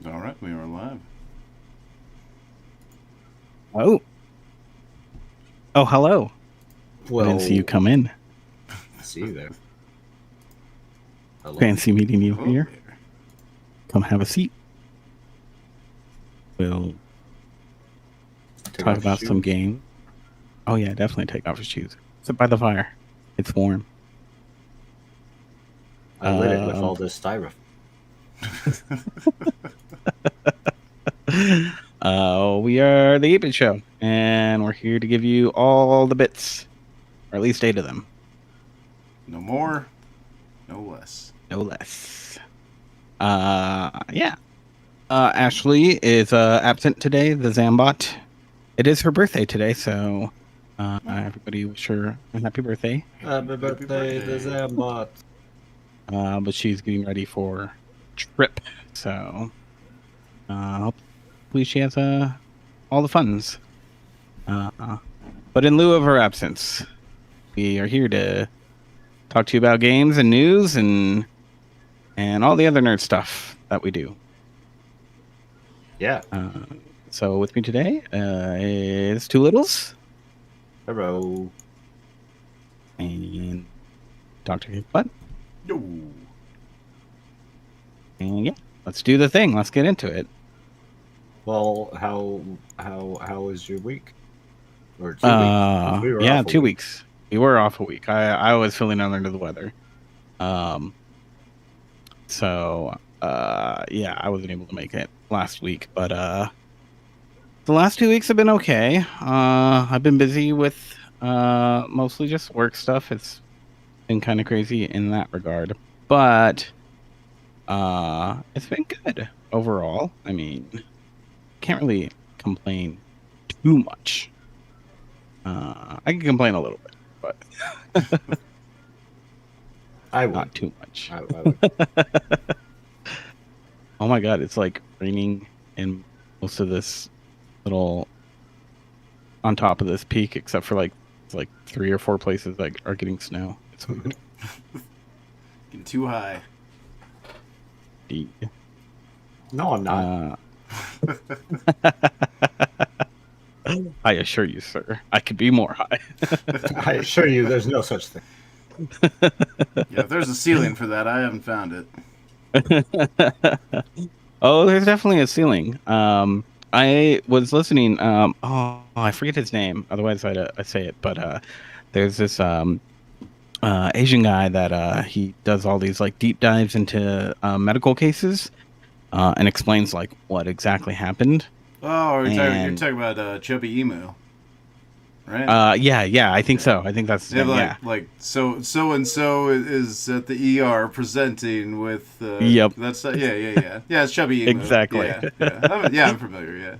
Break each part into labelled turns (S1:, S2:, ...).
S1: All right, we are live.
S2: Oh, oh, hello. I didn't see you
S3: Well,
S2: come in.
S3: see you there. Hello.
S2: Fancy meeting you
S1: Hello
S2: here.
S1: there.
S2: Come have a seat. We'll
S3: Take
S2: talk
S3: off your
S2: about some
S3: shoes.
S2: games. Oh yeah, definitely take off your shoes. Sit by the fire. It's warm.
S3: I lit it with
S2: Um,
S3: all this styrofoam.
S2: we are the 8-Bit Show, and we're here to give you all the bits, or at least 8 of them,
S1: No more, no less.
S2: no less. Yeah. Ashley is absent today. The Zambot. It is her birthday today, so everybody wish her a happy birthday.
S3: Happy birthday, the Zambot.
S2: But she's getting ready for a trip, so hopefully she has all the funds. But in lieu of her absence, we are here to talk to you about games and news and all the other nerd stuff that we do.
S3: Yeah.
S2: So with me today is Two Littles
S3: Hello.
S2: and Dr. Kickbutt.
S1: No.
S2: And yeah, let's do the thing. Let's get into it.
S3: Well, how was your week? Or 2 weeks? We were
S2: Yeah,
S3: off a
S2: 2
S3: week.
S2: weeks. We were off a week. I was feeling under the weather. So yeah, I wasn't able to make it last week, but the last 2 weeks have been okay. I've been busy with mostly just work stuff. It's been kind of crazy in that regard, but it's been good overall. I mean, can't really complain too much. I can complain a little bit, but
S3: I would.
S2: not too much.
S3: I would.
S2: Oh my god, it's like raining in most of this little on top of this peak, except for like 3 or 4 places that are getting snow. It's weird.
S1: Getting too high.
S3: No, I'm not.
S2: I assure you, sir, I could be more high.
S3: I assure you, there's no such thing.
S1: Yeah, if there's a ceiling for that, I haven't found it.
S2: Oh, there's definitely a ceiling. I was listening. Oh, I forget his name. Otherwise, I say it. But there's this Asian guy that he does all these like deep dives into medical cases and explains like what exactly happened.
S1: Oh, you're
S2: And-
S1: talking about Chubby Emu, right?
S2: Yeah, I think so. I think that's
S1: Yeah,
S2: yeah.
S1: like so and so is at the ER presenting with.
S2: Yep.
S1: That's yeah. It's Chubby Emu.
S2: Exactly.
S1: Yeah, I'm familiar. Yeah.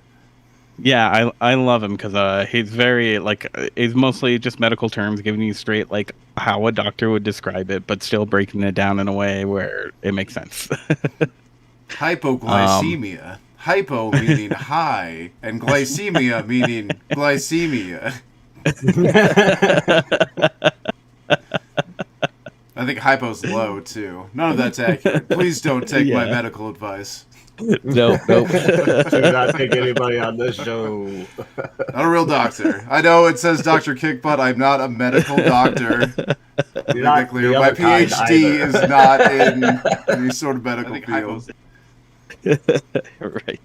S2: Yeah, I love him because he's very like he's mostly just medical terms, giving you straight like how a doctor would describe it, but still breaking it down in a way where it makes sense.
S1: Hypoglycemia. Hypo meaning high, and glycemia meaning glycemia. I think hypo's low too. None of that's accurate. Please don't take my
S2: Yeah.
S1: medical advice.
S2: Nope.
S3: Do not take anybody on this show.
S1: Not a real doctor. I know it says Dr. Kickbutt. I'm not a medical doctor.
S3: You're not
S1: Clear.
S3: the
S1: My
S3: other kind
S1: PhD
S3: either.
S1: is not in any sort of medical field.
S2: Right.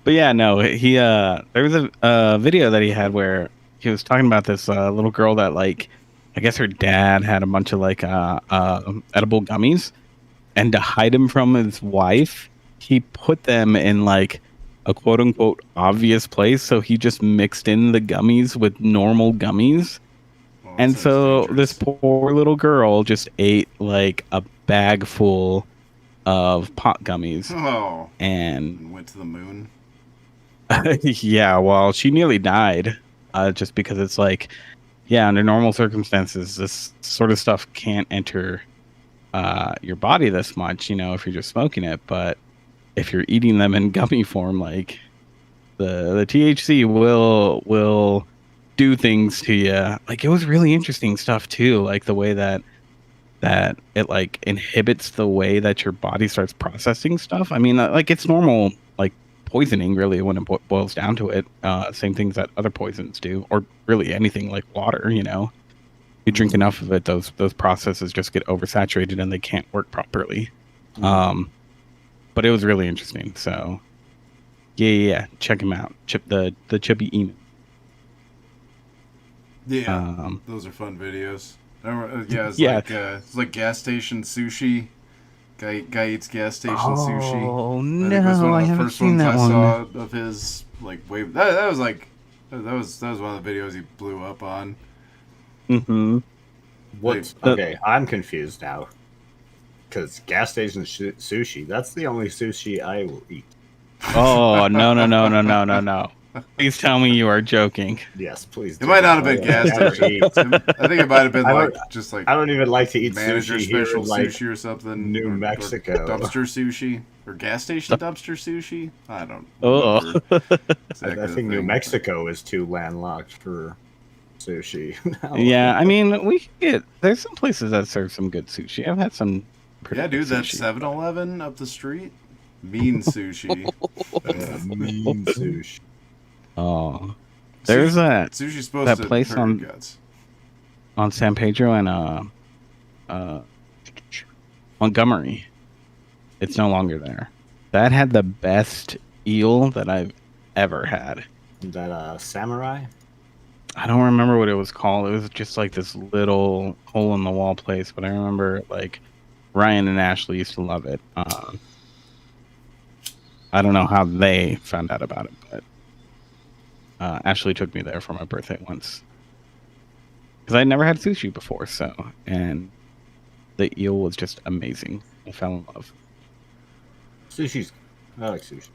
S2: But yeah, no, he there was a video that he had where he was talking about this little girl that like I guess her dad had a bunch of like edible gummies, and to hide him from his wife, he put them in like a quote unquote obvious place, so he just mixed in the gummies with normal gummies.
S1: Oh,
S2: And
S1: sounds
S2: so
S1: dangerous.
S2: this poor little girl just ate like a bag full of pot gummies.
S1: Oh,
S2: And
S1: and went to the moon.
S2: yeah, well, she nearly died just because it's like, yeah, under normal circumstances, this sort of stuff can't enter your body this much, you know, if you're just smoking it. But if you're eating them in gummy form, like the THC will do things to you. Like it was really interesting stuff too, like the way that that it like inhibits the way that your body starts processing stuff. I mean, like it's normal, like poisoning, really, when it boils down to it. Same things that other poisons do, or really anything like water. You know, you drink enough of it, those processes just get oversaturated and they can't work properly. But it was really interesting. So, yeah, check him out. The Chippy Emu.
S1: Yeah, those are fun videos. Yeah,
S2: Yeah.
S1: It's like gas station sushi. Guy eats gas station sushi.
S2: Oh
S1: I think that's
S2: no,
S1: one
S2: I
S1: of the
S2: haven't
S1: first
S2: seen
S1: ones
S2: that
S1: I
S2: one.
S1: saw of his. Like way that was like that was one of the videos he blew up on.
S2: Mm-hmm.
S3: What? Okay, I'm confused now. Because gas station sushi, that's the only sushi I will eat.
S2: Oh no! Please tell me you are joking.
S3: Yes, please.
S1: It might not have been gas station. I think it might have been
S3: I
S1: like
S3: don't-
S1: just like
S3: I don't even like to eat
S1: manager
S3: sushi here,
S1: special
S3: like
S1: sushi or something.
S3: New
S1: or
S3: Mexico.
S1: dumpster sushi or gas station dumpster sushi. I don't.
S2: Oh.
S1: remember exactly
S3: I
S1: the
S3: think New
S1: thing.
S3: Mexico is too landlocked for sushi.
S2: Yeah, I mean, we can get. There's some places that serve some good sushi. I've had some. Pretty
S1: Yeah,
S2: good
S1: dude, that
S2: sushi.
S1: 7-Eleven up the street, mean sushi.
S3: Mean sushi.
S2: Oh, there's that
S1: Sushi's supposed
S2: that
S1: to
S2: place
S1: hurt
S2: on-
S1: your guts.
S2: on San Pedro and Montgomery. It's no longer there. That had the best eel that I've ever had.
S3: That samurai?
S2: I don't remember what it was called. It was just like this little hole in the wall place, but I remember like Ryan and Ashley used to love it. I don't know how they found out about it, but Ashley took me there for my birthday once because I'd never had sushi before. So, and the eel was just amazing. I fell in love.
S3: Sushi's. I like sushi.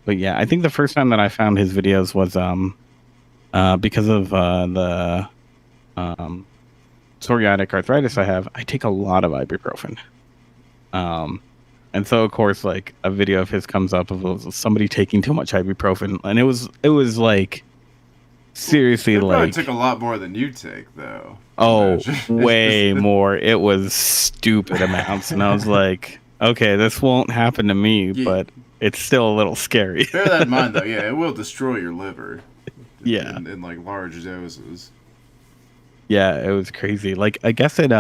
S2: But yeah, I think the first time that I found his videos was because of the psoriatic arthritis I have. I take a lot of ibuprofen. And so of course like a video of his comes up of somebody taking too much ibuprofen, and it was like seriously
S1: It probably
S2: like
S1: took a lot more than you take, though.
S2: oh
S1: Imagine.
S2: way more. It was stupid amounts, and I was like, okay, this won't happen to me,
S1: Yeah.
S2: but it's still a little scary.
S1: Bear that in mind, though. Yeah, it will destroy your liver.
S2: Yeah.
S1: In like large doses.
S2: Yeah, it was crazy. Like I guess it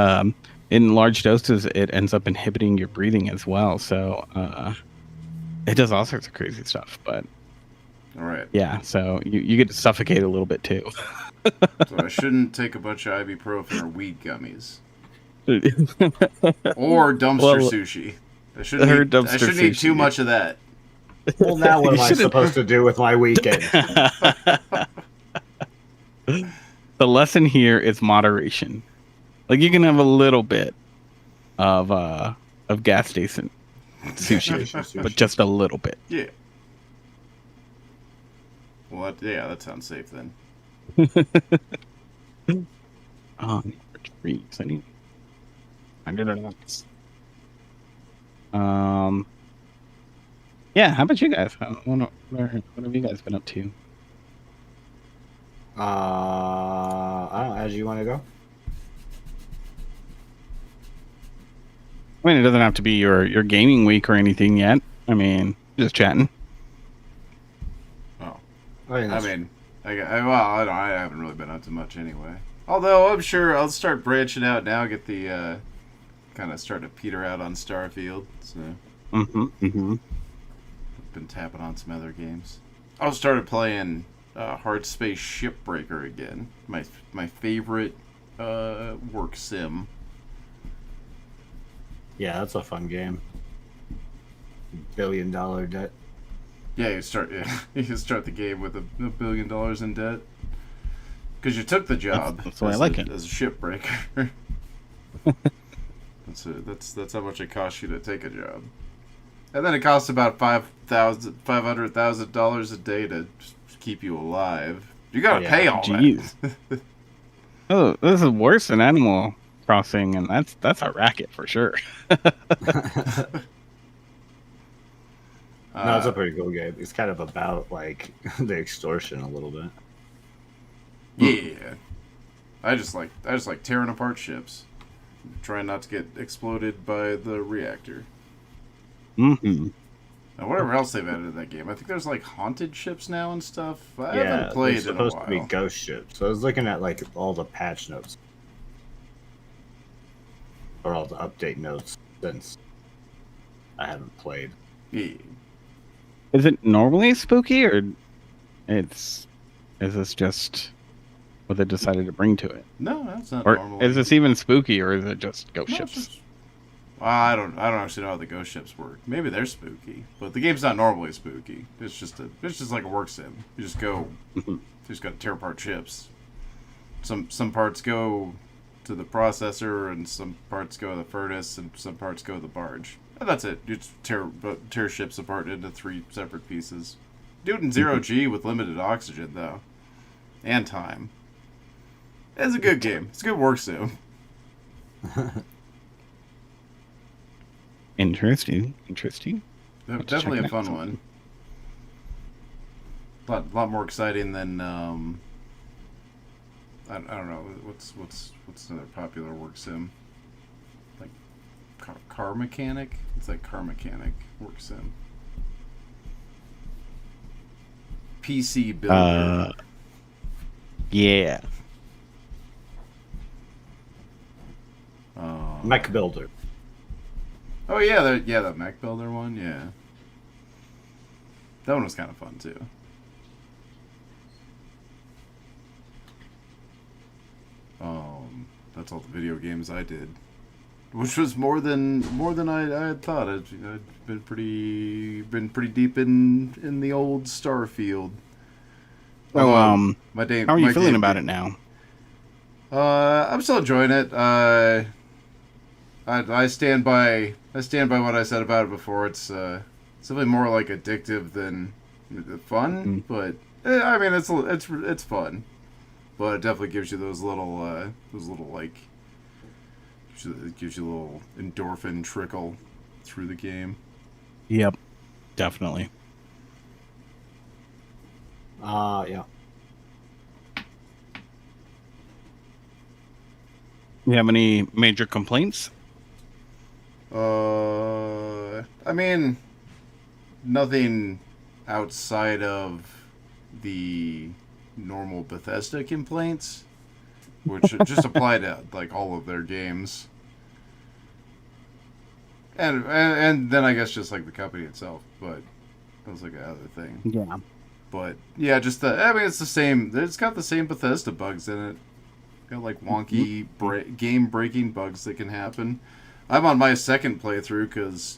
S2: in large doses it ends up inhibiting your breathing as well. So it does all sorts of crazy stuff. But
S1: All right.
S2: yeah, so you get to suffocate a little bit too.
S1: So I shouldn't take a bunch of ibuprofen or weed gummies or dumpster
S2: Well,
S1: sushi. I
S2: or
S1: shouldn't eat
S2: dumpster
S1: too
S2: sushi.
S1: much of that.
S3: Well, now what
S2: You
S3: am I
S2: shouldn't-
S3: supposed to do with my weekend?
S2: The lesson here is moderation. Like you can have a little bit of gas station sushi, but just a little bit.
S1: Yeah. Well, that sounds safe then.
S2: Oh, trees. I need. Yeah. How about you guys? What have you guys been up to?
S3: I don't know. As you want to go?
S2: I mean, it doesn't have to be your gaming week or anything yet. I mean, just chatting.
S1: Oh.
S3: I mean,
S1: I mean, I haven't really been up to much anyway. Although I'm sure I'll start branching out now. Get the kind of start to peter out on Starfield. So been tapping on some other games. I started playing Hard Space Shipbreaker again. My favorite work sim.
S3: yeah, that's a fun game. $1 billion debt.
S1: Yeah, you start the game with $1 billion in debt because you took the job.
S2: That's why I like it.
S1: As a shipbreaker. That's how much it costs you to take a job, and then it costs about $500,000 a day to keep you alive. You gotta pay all
S2: Jeez.
S1: that.
S2: Oh, this is worse than Animal Crossing, and that's a racket for sure.
S3: No, it's a pretty cool game. It's kind of about like the extortion a little bit.
S1: Yeah. I just like tearing apart ships, trying not to get exploded by the reactor.
S2: Mm-hmm.
S1: And whatever else they've added in that game, I think there's like haunted ships now and stuff. I
S3: Yeah,
S1: haven't
S3: they're
S1: played in a
S3: supposed to be
S1: while.
S3: ghost ships. So I was looking at like all the patch notes or all the update notes since I haven't played.
S1: Yeah.
S2: Is it normally spooky, or is this just what they decided to bring to it?
S1: No, that's not
S2: Or
S1: normal.
S2: is this even spooky, or is it just ghost
S1: No,
S2: ships?
S1: it's just- Well, I don't actually know how the ghost ships work. Maybe they're spooky, but the game's not normally spooky. It's just like a work sim. You just go, you just got to tear apart ships. Some parts go to the processor, and some parts go to the furnace, and some parts go to the barge. And that's it. You just tear ships apart into 3 separate pieces. Do it in 0G with limited oxygen though, and time. It's a good game. It's a good work sim.
S2: Interesting. to
S1: Definitely
S2: check
S1: a
S2: it
S1: fun
S2: out.
S1: one. Lot more exciting than I don't know what's another popular work sim, like car mechanic. It's like car mechanic work sim. PC builder.
S2: Yeah.
S3: Mech Builder.
S1: Oh yeah, that mech builder one. Yeah, that one was kind of fun too. That's all the video games I did, which was more than I had thought. I'd been pretty deep in the old Starfield.
S2: So,
S1: My day.
S2: how are
S1: my
S2: you feeling
S1: game-
S2: about it now?
S1: I'm still enjoying it. I stand by what I said about it before. It's something more like addictive than fun, but I mean it's fun. But it definitely gives you those little like it gives you a little endorphin trickle through the game.
S2: Yep, definitely.
S3: Yeah.
S2: You have any major complaints?
S1: I mean, nothing outside of the normal Bethesda complaints, which just apply to like all of their games, and then I guess just like the company itself. But that was like another thing.
S2: Yeah.
S1: But yeah, just I mean, it's the same. It's got the same Bethesda bugs in it. Got like wonky game-breaking bugs that can happen. I'm on my second playthrough because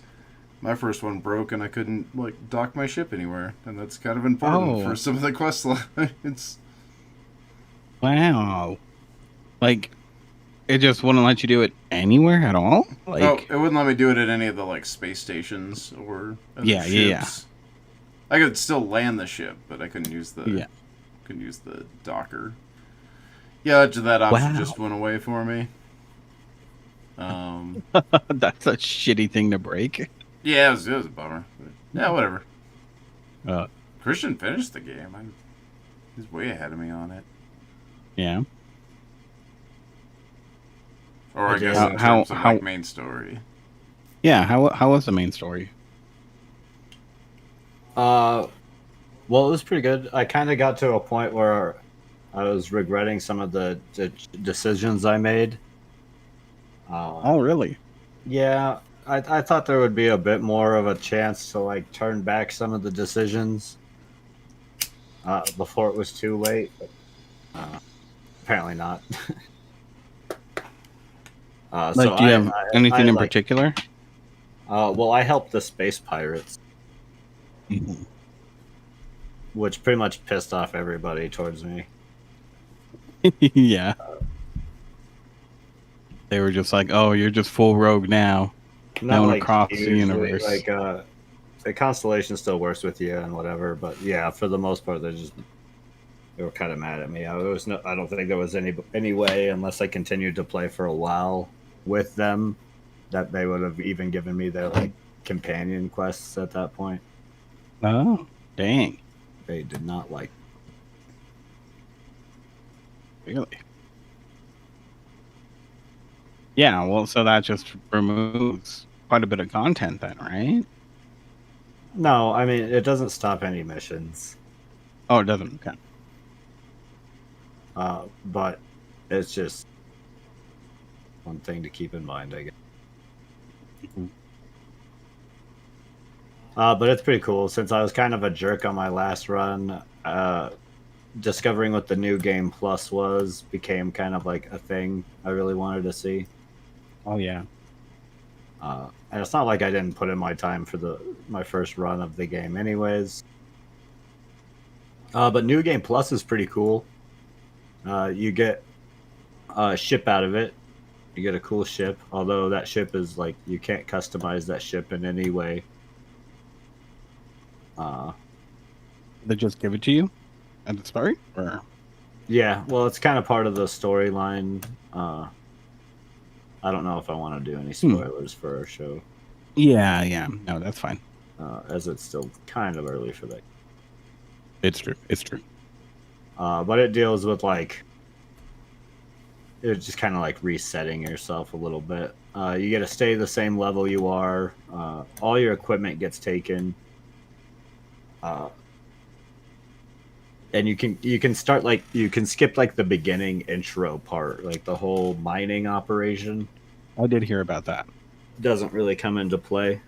S1: my first one broke and I couldn't like dock my ship anywhere, and that's kind of important for some of the quest lines.
S2: Wow. Like, it just wouldn't let you do it anywhere at all? Like,
S1: Oh, it wouldn't let me do it at any of the like space stations or other
S2: Yeah.
S1: ships. I could still land the ship, but I couldn't use the
S2: Yeah.
S1: docker. Yeah, that option
S2: Wow.
S1: just went away for me.
S2: that's a shitty thing to break.
S1: Yeah, it was a bummer. But, yeah, whatever.
S2: Uh,
S1: Christian finished the game. He's way ahead of me on it.
S2: yeah.
S1: Or I guess
S2: How-
S1: in
S2: how-
S1: terms of
S2: how-
S1: like main story.
S2: Yeah, how was the main story?
S3: Well, it was pretty good. I kind of got to a point where I was regretting some of the decisions I made.
S2: Oh, really?
S3: Yeah, I thought there would be a bit more of a chance to like turn back some of the decisions before it was too late. But, apparently not.
S2: Like, do you have anything in particular?
S3: Well, I helped the space pirates, which pretty much pissed off everybody towards me.
S2: Yeah. They were just like, "Oh, you're just full rogue now." Known across the
S3: hugely,
S2: universe.
S3: Like, the constellation still works with you and whatever, but yeah, for the most part, they were kind of mad at me. I don't think there was any way, unless I continued to play for a while with them, that they would have even given me their like companion quests at that point.
S2: Oh, dang.
S3: They did not like.
S2: Really? Yeah, well, so that just removes quite a bit of content then, right?
S3: No, I mean it doesn't stop any missions,
S2: Oh, it doesn't. Okay.
S3: but it's just one thing to keep in mind, I guess.
S2: Mhm.
S3: But it's pretty cool since I was kind of a jerk on my last run. Discovering what the new game plus was became kind of like a thing I really wanted to see.
S2: Oh yeah.
S3: And it's not like I didn't put in my time for my first run of the game, anyways. But new game plus is pretty cool. You get a ship out of it. You get a cool ship, although that ship is like you can't customize that ship in any way.
S2: They just give it to you at the start, or
S3: Yeah, well, it's kind of part of the storyline. I don't know if I want to do any spoilers for our show,
S2: yeah. No, that's fine.
S3: as it's still kind of early for that.
S2: It's true. It's true.
S3: But it deals with like it's just kind of like resetting yourself a little bit. You get to stay the same level you are. All your equipment gets taken, and you can start like you can skip like the beginning intro part, like the whole mining operation
S2: I did hear about that.
S3: doesn't really come into play.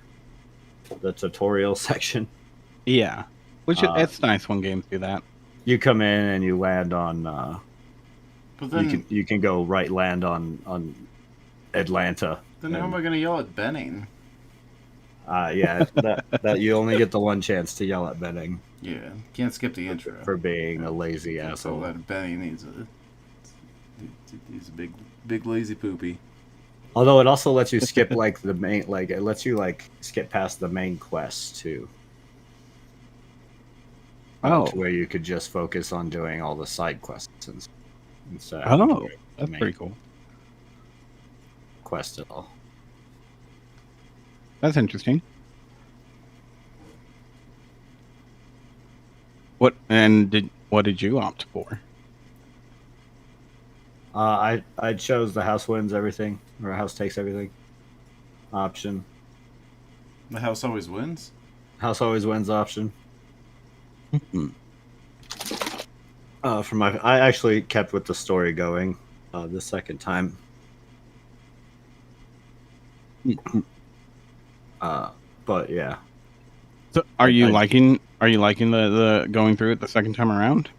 S3: The tutorial section.
S2: Yeah, which it's nice when games do that.
S3: You come in and you land on.
S1: But then,
S3: You can go right land on Atlanta.
S1: then how am I going to yell at Benning?
S3: Yeah, that you only get the one chance to yell at Benning
S1: Yeah, can't skip the intro.
S3: for being a lazy
S1: So
S3: asshole.
S1: that Benning he's a big lazy poopy.
S3: Although it also lets you skip like the main, like it lets you like skip past the main quest too.
S2: Oh,
S3: To where you could just focus on doing all the side quests instead of
S2: oh,
S3: doing the
S2: that's
S3: main
S2: pretty cool.
S3: quest at all.
S2: That's interesting. What did you opt for?
S3: I chose the house wins everything or house takes everything option.
S1: The house always wins.
S3: House always wins option.
S2: Hmm.
S3: I actually kept with the story going the second time. But yeah,
S2: So are you
S3: I-
S2: liking the going through it the second time around?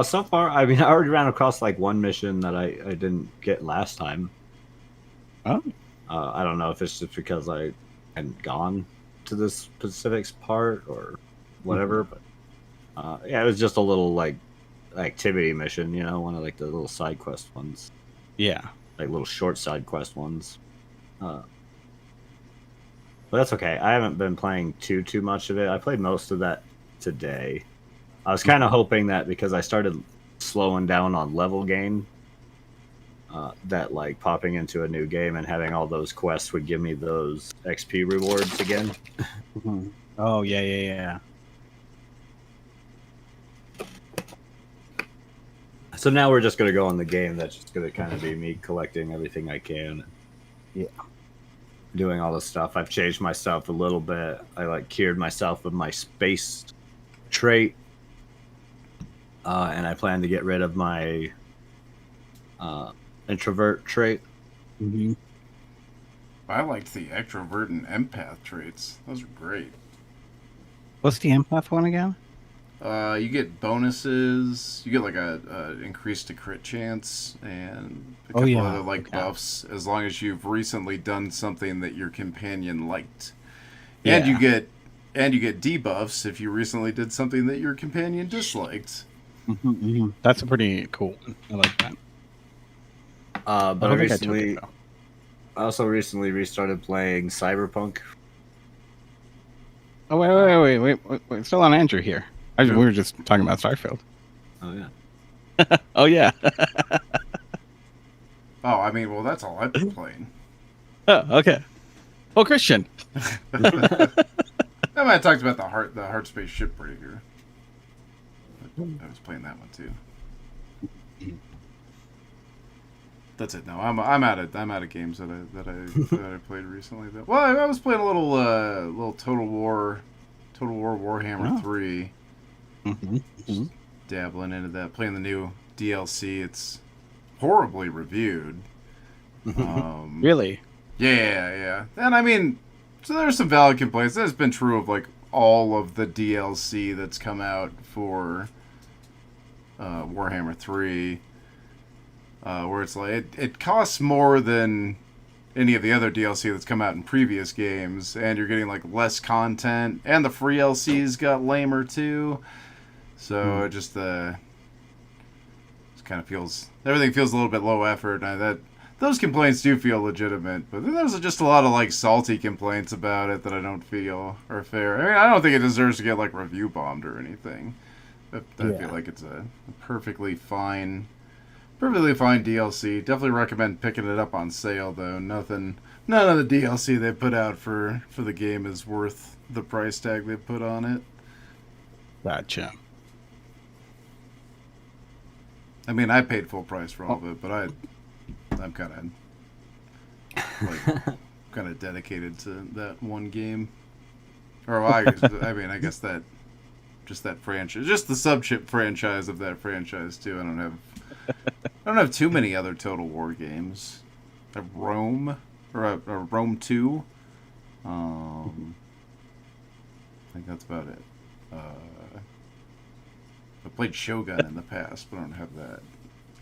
S3: so far, I mean, I already ran across like one mission that I didn't get last time.
S2: Oh,
S3: I don't know if it's just because I hadn't gone to this specifics part or whatever, but yeah, it was just a little like activity mission, you know, one of like the little side quest ones,
S2: yeah.
S3: like little short side quest ones. But that's okay. I haven't been playing too much of it. I played most of that today. I was kind of hoping that because I started slowing down on level gain, that like popping into a new game and having all those quests would give me those XP rewards again.
S2: Mhm. Oh, yeah.
S3: So now we're just gonna go on the game. That's just gonna kind of be me collecting everything I can.
S2: Yeah.
S3: Doing all this stuff. I've changed myself a little bit. I like cured myself of my space trait, and I plan to get rid of my introvert trait.
S2: Hmm.
S1: I liked the extrovert and empath traits. Those are great.
S2: What's the empath one again?
S1: You get bonuses. You get like a increase to crit chance and a couple
S2: yeah,
S1: other like
S2: okay.
S1: buffs as long as you've recently done something that your companion liked.
S2: Yeah.
S1: And you get debuffs if you recently did something that your companion disliked.
S2: That's a pretty cool one. I like that.
S3: But
S2: don't think I took it, though.
S3: I also recently restarted playing Cyberpunk.
S2: Oh, wait. Still on Andrew here. We were just talking about Starfield.
S3: Oh yeah.
S2: Oh, yeah.
S1: Oh, I mean, well, that's all I've been playing.
S2: Oh, okay. Oh, Christian.
S1: I mean, I talked about the Heart Space Shipbreaker. I was playing that one too. That's it. No, I'm out of games that I played recently. Well, I was playing a little Total War Warhammer
S2: Oh.
S1: 3.
S2: Mm-hmm.
S1: Dabbling into that, playing the new DLC. It's horribly reviewed.
S2: Really?
S1: Yeah. And I mean, so there's some valid complaints. That's been true of like all of the DLC that's come out for Warhammer 3. Where it's like it costs more than any of the other DLC that's come out in previous games, and you're getting like less content, and the free LCs got lamer too. So it just kind of feels, everything feels a little bit low effort. And those complaints do feel legitimate, but then there's just a lot of like salty complaints about it that I don't feel are fair. I mean, I don't think it deserves to get like review bombed or anything. I feel like it's a perfectly fine DLC. Definitely recommend picking it up on sale though. None of the DLC they put out for the game is worth the price tag they put on it.
S2: Gotcha.
S1: I mean, I paid full price for all of it, but I'm kind of dedicated to that one game. Or I guess that just that franchise, just the subchip franchise of that franchise too. I don't have too many other Total War games. I have Rome or Rome 2. I think that's about it. I played Shogun in the past, but I don't have that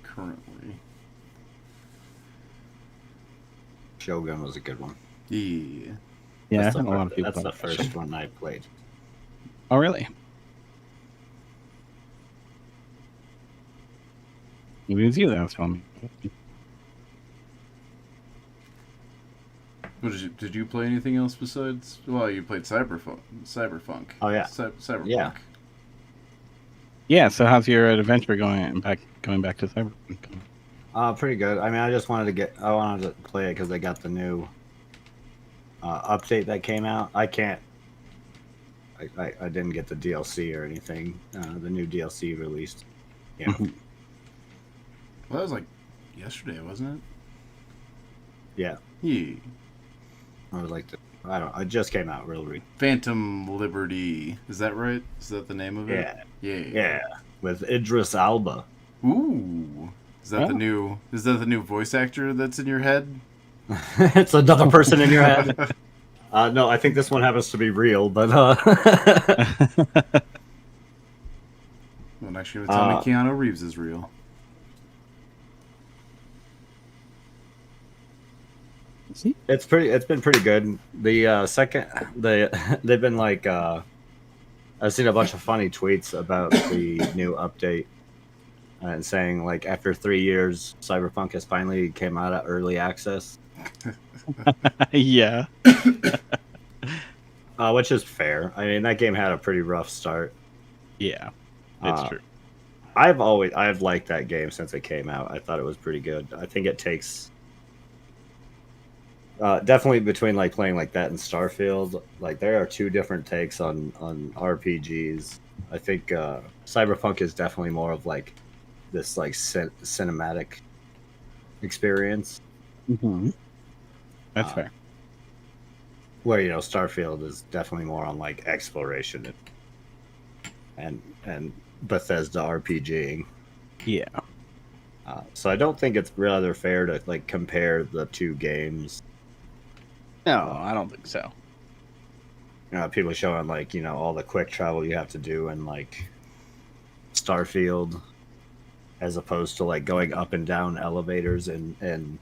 S1: currently.
S3: Shogun was a good one.
S1: Yeah.
S2: Yeah,
S3: That's
S2: I think a lot of people.
S3: That's the
S2: play
S3: first one I played.
S2: Oh, really? It was you that was telling me.
S1: Did you play anything else besides? Well, you played Cyberpunk.
S3: Oh, yeah.
S1: Cyberpunk.
S3: Yeah.
S2: Yeah. So how's your adventure going back to Cyberpunk?
S3: Pretty good. I mean, I wanted to play it because they got the new update that came out. I didn't get the DLC or anything. The new DLC released. Yeah.
S2: Mhm.
S1: Well, that was like yesterday, wasn't
S3: Yeah.
S1: it? Yeah.
S3: I would like to. I don't. It just came out real recently.
S1: Phantom Liberty. Is that right? Is that the name of it?
S3: Yeah.
S1: Yeah.
S3: Yeah. With Idris Alba.
S1: Ooh. Is that
S2: Oh.
S1: the new voice actor that's in your head?
S3: It's another person in your head. No, I think this one happens to be real, but
S1: Well, next you're gonna tell me Keanu Reeves is real.
S2: See?
S3: it's been pretty good. They've been like I've seen a bunch of funny tweets about the new update and saying like after 3 years Cyberpunk has finally came out of early access.
S2: Yeah.
S3: Which is fair. I mean, that game had a pretty rough start.
S2: Yeah. It's true.
S3: I've liked that game since it came out. I thought it was pretty good. I think it takes definitely between like playing like that and Starfield, like there are two different takes on RPGs. I think Cyberpunk is definitely more of like this like cinematic experience,
S2: Mm-hmm. That's fair.
S3: where Starfield is definitely more on like exploration and Bethesda RPGing.
S2: Yeah.
S3: So I don't think it's rather fair to like compare the two games.
S2: No, I don't think so.
S3: People showing like all the quick travel you have to do in like Starfield, as opposed to like going up and down elevators in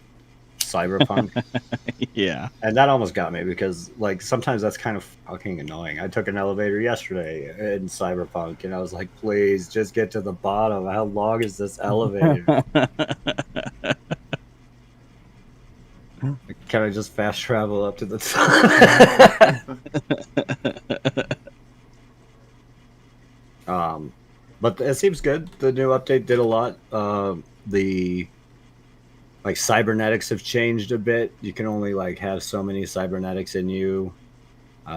S3: Cyberpunk.
S2: Yeah.
S3: And that almost got me because like sometimes that's kind of fucking annoying. I took an elevator yesterday in Cyberpunk and I was like, please just get to the bottom. How long is this elevator? Can I just fast travel up to the top? But it seems good. The new update did a lot. The like cybernetics have changed a bit. You can only like have so many cybernetics in you.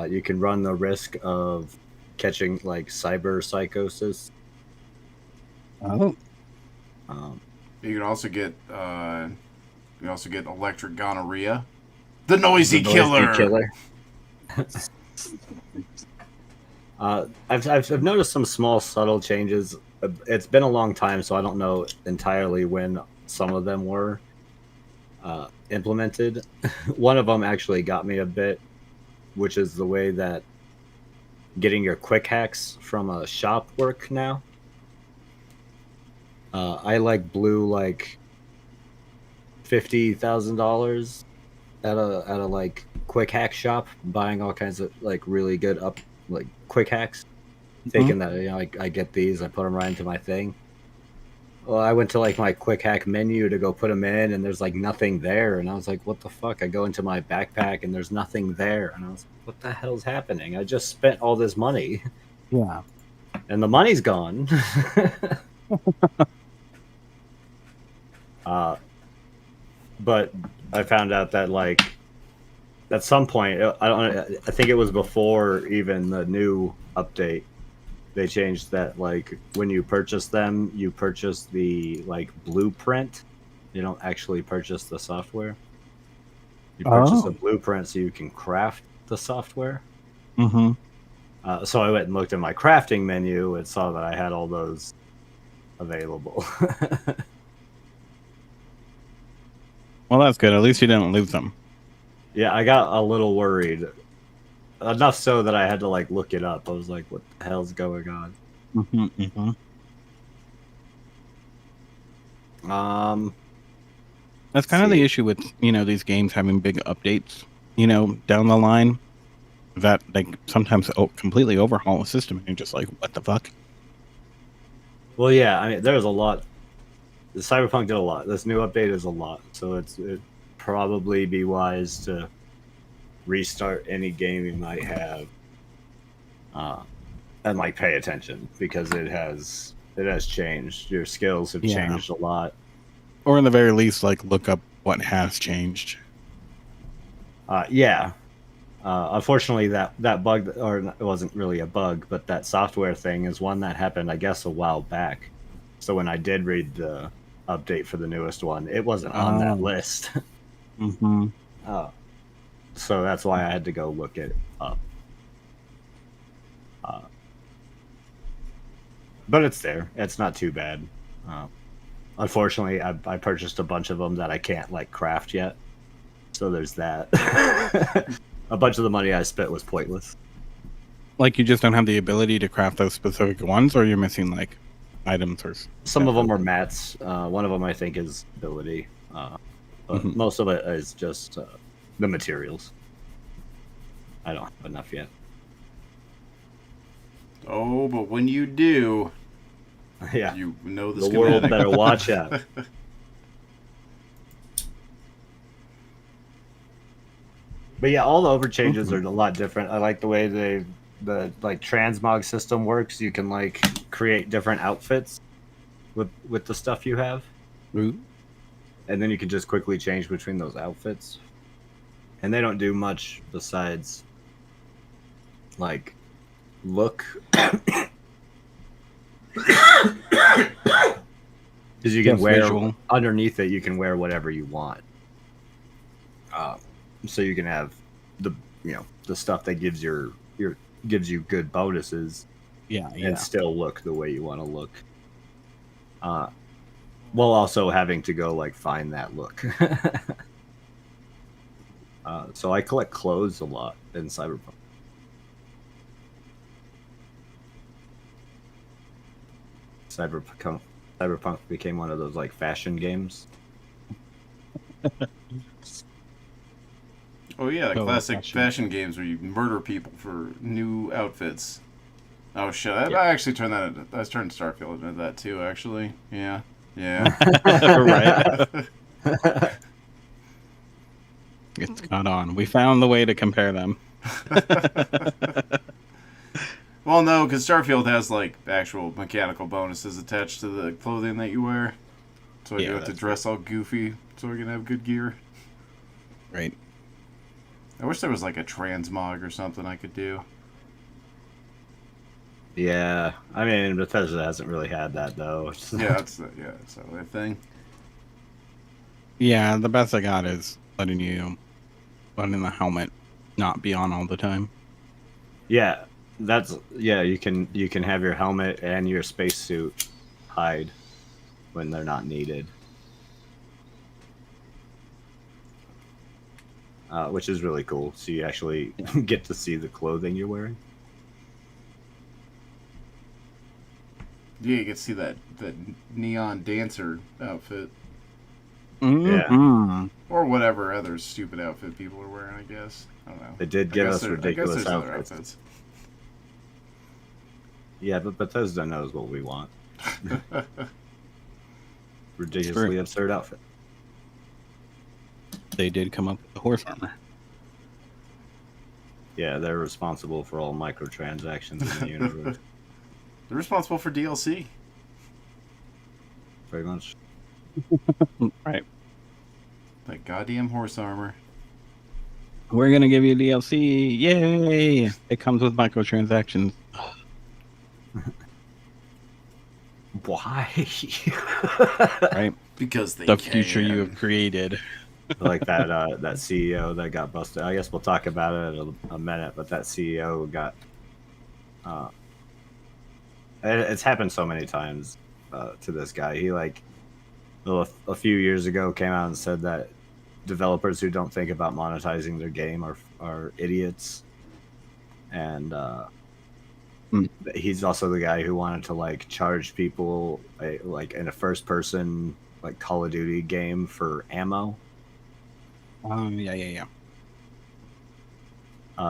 S3: You can run the risk of catching like cyber psychosis.
S2: Oh.
S3: Um,
S1: You can also get You also get electric gonorrhea, the noisy
S3: The
S1: killer.
S3: killer. I've noticed some small subtle changes. It's been a long time, so I don't know entirely when some of them were implemented. One of them actually got me a bit, which is the way that getting your quick hacks from a shop work now. I like blew like $50,000 at a like quick hack shop, buying all kinds of like really good like quick hacks. Thinking that, you know, I get these, I put them right into my thing. Well, I went to like my quick hack menu to go put them in, and there's like nothing there, and I was like, "What the fuck?" I go into my backpack, and there's nothing there, and I was like, "What the hell's happening? I just spent all this money,
S2: Yeah.
S3: and the money's gone." But I found out that like at some point, I think it was before even the new update, they changed that like when you purchase them, you purchase the like blueprint. You don't actually purchase the software. You purchase a blueprint so you can craft the software.
S2: Mm-hmm.
S3: So I went and looked at my crafting menu and saw that I had all those available.
S2: Well, that's good. At least you didn't lose them.
S3: Yeah, I got a little worried. Enough so that I had to like look it up. I was like, what the hell's going on?
S2: Mm-hmm, mm-hmm. That's kind of the issue with, you know, these games having big updates, you know, down the line, that they sometimes completely overhaul a system and you're just like, what the fuck?
S3: Well, yeah, I mean, there's a lot. The Cyberpunk did a lot. This new update is a lot, so it'd probably be wise to restart any game you might have, and like pay attention, because it has changed. Your skills have changed a lot.
S2: Or in the very least, like, look up what has changed.
S3: Yeah. Unfortunately, that bug, or it wasn't really a bug, but that software thing is one that happened, I guess, a while back. So when I did read the update for the newest one, it wasn't on that list.
S2: Mm-hmm.
S3: So that's why I had to go look it up. But it's there. It's not too bad. Unfortunately, I purchased a bunch of them that I can't like craft yet. So there's that. A bunch of the money I spent was pointless.
S2: Like, you just don't have the ability to craft those specific ones, or you're missing, like, items or...
S3: Some of them are mats. One of them, I think, is ability. But most of it is just the materials. I don't have enough yet.
S1: Oh, but when you do,
S3: Yeah,
S1: you know the
S3: the
S1: schematic.
S3: world better watch out. But yeah, all the over changes are a lot different. I like the way the like transmog system works. You can like create different outfits with the stuff you have,
S2: Ooh.
S3: and then you can just quickly change between those outfits. And they don't do much besides like look, because you can
S2: Yes,
S3: wear
S2: visual.
S3: underneath it. You can wear whatever you want. So you can have the stuff that gives gives you good bonuses,
S2: Yeah, yeah.
S3: and still look the way you want to look. While also having to go like find that look. So I collect clothes a lot in Cyberpunk. Cyberpunk became one of those like fashion games.
S1: Oh yeah, the
S2: Oh,
S1: classic
S2: fashion.
S1: fashion games where you murder people for new outfits. Oh shit! I actually turned that. I turned Starfield into that too. Actually, yeah.
S3: Right.
S2: It's caught on. We found the way to compare them.
S1: Well, no, because Starfield has like actual mechanical bonuses attached to the clothing that you wear. So you
S2: Yeah,
S1: have to
S2: that's
S1: dress all goofy so we can have good gear.
S2: Right.
S1: I wish there was like a transmog or something I could do.
S3: Yeah, I mean Bethesda hasn't really had that though.
S1: Yeah, that's the only thing.
S2: Yeah, the best I got is letting the helmet not be on all the time.
S3: Yeah, you can have your helmet and your spacesuit hide when they're not needed, which is really cool. So you actually get to see the clothing you're wearing.
S1: Yeah, you can see that neon dancer outfit
S2: Mhm.
S1: or whatever other stupid outfit people are wearing. I guess I don't know.
S3: They did
S1: I
S3: give
S1: guess
S3: us
S1: there- I guess
S3: ridiculous
S1: there's other
S3: outfits.
S1: outfits.
S3: Yeah, but Bethesda knows what we want. Ridiculously
S2: True.
S3: absurd outfit.
S2: They did come up with the horse armor.
S3: Yeah, they're responsible for all microtransactions in the universe,
S1: They're responsible for DLC.
S3: pretty much.
S2: Right.
S1: That goddamn horse armor.
S2: We're gonna give you DLC. Yay! It comes with microtransactions.
S3: Why?
S2: Right.
S1: Because they
S2: The
S1: can.
S2: future you have created.
S3: Like that CEO that got busted. I guess we'll talk about it in a minute, but that CEO got. It's happened so many times to this guy. He a few years ago came out and said that developers who don't think about monetizing their game are idiots, and he's also the guy who wanted to like charge people like in a first person like Call of Duty game for ammo.
S2: Yeah.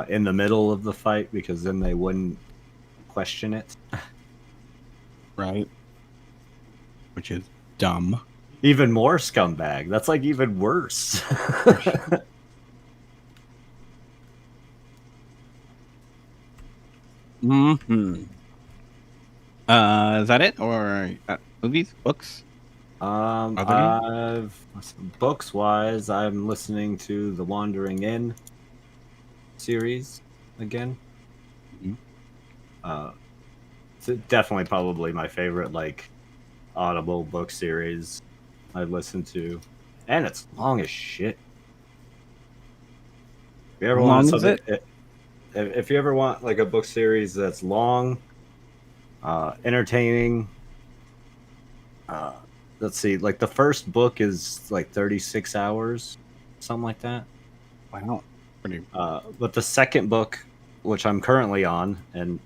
S3: In the middle of the fight because then they wouldn't question it.
S2: Right. Which is dumb.
S3: Even more scumbag. That's like even worse.
S2: Hmm. Is that it, or movies, books?
S3: Books wise, I'm listening to the Wandering Inn series again.
S2: Mhm.
S3: It's definitely probably my favorite like Audible book series I've listened to, and it's long as shit. If you ever
S2: How
S3: want
S2: long is
S3: something, if you ever want like a book series that's long, entertaining. Let's see, like the first book is like 36 hours, something like that.
S2: Wow. Pretty.
S3: But the second book, which I'm currently on and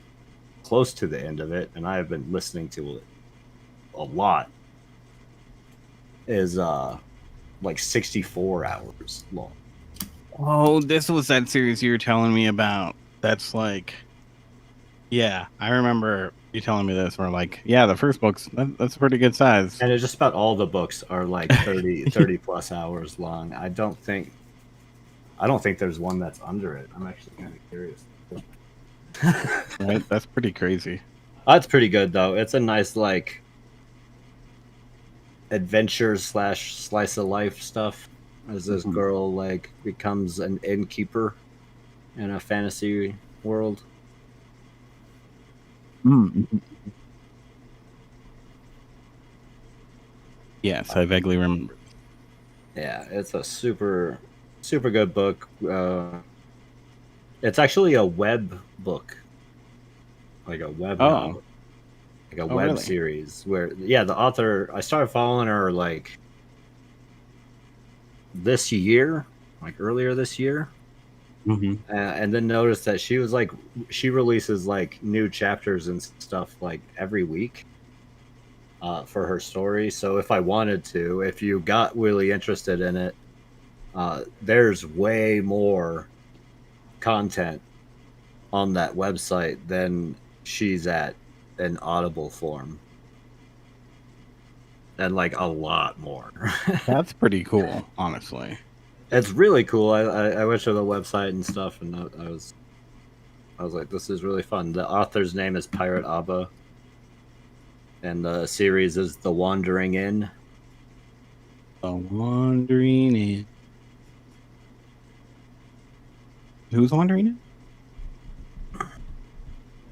S3: close to the end of it, and I have been listening to it a lot, is like 64 hours long.
S2: Oh, this was that series you were telling me about. That's like, yeah, I remember you telling me this. We're like, yeah, the first book's that's a pretty good size.
S3: And it's just about all the books are like 30 plus hours long. I don't think there's one that's under it. I'm actually kind of curious.
S2: Right? That's pretty crazy.
S3: That's pretty good though. It's a nice like adventure / slice of life stuff as this girl like becomes an innkeeper in a fantasy world.
S2: Mm-hmm. Yes, I vaguely remember.
S3: Yeah, it's a super good book. It's actually a web book, like a web novel, like a web
S2: really?
S3: series. Where the author, I started following her like this year, like earlier this year, and then noticed that she was like she releases like new chapters and stuff like every week. For her story. So if I wanted to, if you got really interested in it, there's way more content on that website than she's at in Audible form. And like a lot more.
S2: That's pretty cool, honestly.
S3: It's really cool. I went to the website and stuff, and I was like, this is really fun. The author's name is Pirate Abba. And the series is The Wandering Inn.
S2: The Wandering Inn. Who's wandering in?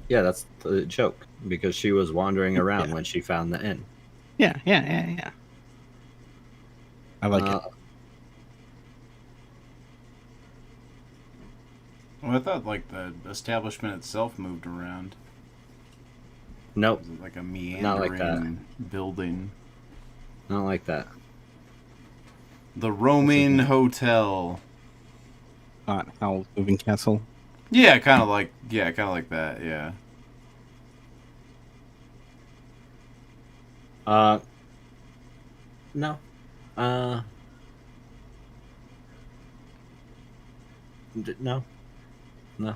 S3: Yeah, that's the joke. Because she was wandering around when she found the inn.
S2: Yeah. I like it.
S1: Well, I thought like the establishment itself moved around.
S3: Nope,
S1: Was it like a
S3: Not like that.
S1: meandering building?
S3: not like that.
S1: The Roaming Hotel.
S2: Not Howl's Moving Castle.
S1: Yeah, kind of like that. Yeah.
S3: No. No. No.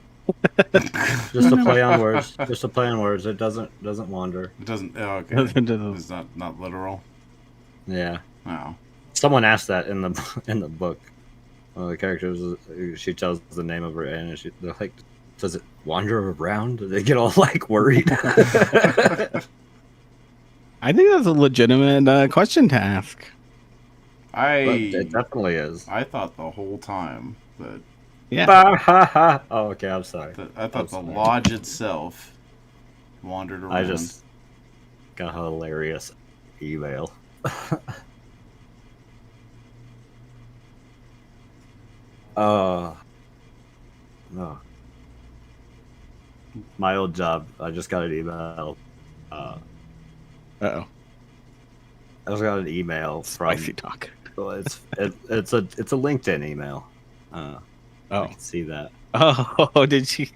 S3: Just a play on words. Just a play on words. It doesn't wander.
S1: It doesn't. Oh, okay.
S2: Doesn't- doesn't-
S1: It's not literal.
S3: Yeah.
S1: Oh.
S3: Someone asked that in the book. One of the characters, she tells the name of her and they're like, does it wander around? They get all like worried.
S2: I think that's a legitimate question to ask.
S3: But it definitely is.
S1: I thought the whole time that
S2: Yeah.
S3: Oh, okay. I'm sorry.
S1: I thought the
S3: sorry.
S1: lodge itself wandered around.
S3: I just got a hilarious email. No. My old job. I just got an email.
S2: Uh-oh.
S3: I just got an email from.
S2: Spicy talk.
S3: Well, it's a LinkedIn email. I
S2: Oh.
S3: can see that.
S2: Oh, did she?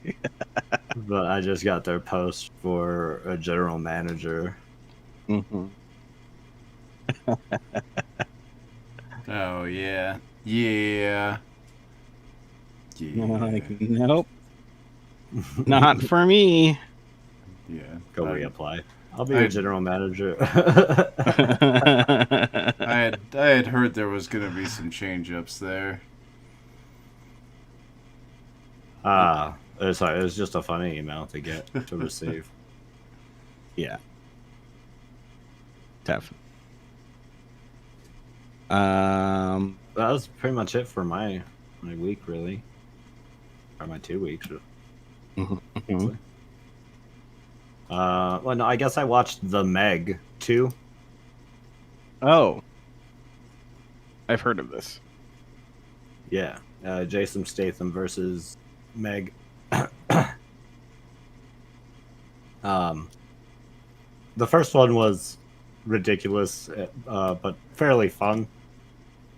S3: But I just got their post for a general manager.
S2: Mm-hmm.
S1: Oh yeah, yeah, yeah.
S2: Like, nope. Not for me.
S1: Yeah.
S3: Go
S1: I-
S3: reapply. I'll be
S1: I-
S3: a general manager.
S1: I had heard there was gonna be some change ups there.
S3: Sorry, it was just a funny email to get to receive.
S2: Yeah. Definitely. Um.
S3: That was pretty much it for my week, really, or my 2 weeks.
S2: mhm.
S3: Well, no, I guess I watched The Meg 2.
S2: Oh. I've heard of this.
S3: Yeah, Jason Statham versus Meg. The first one was ridiculous, but fairly fun.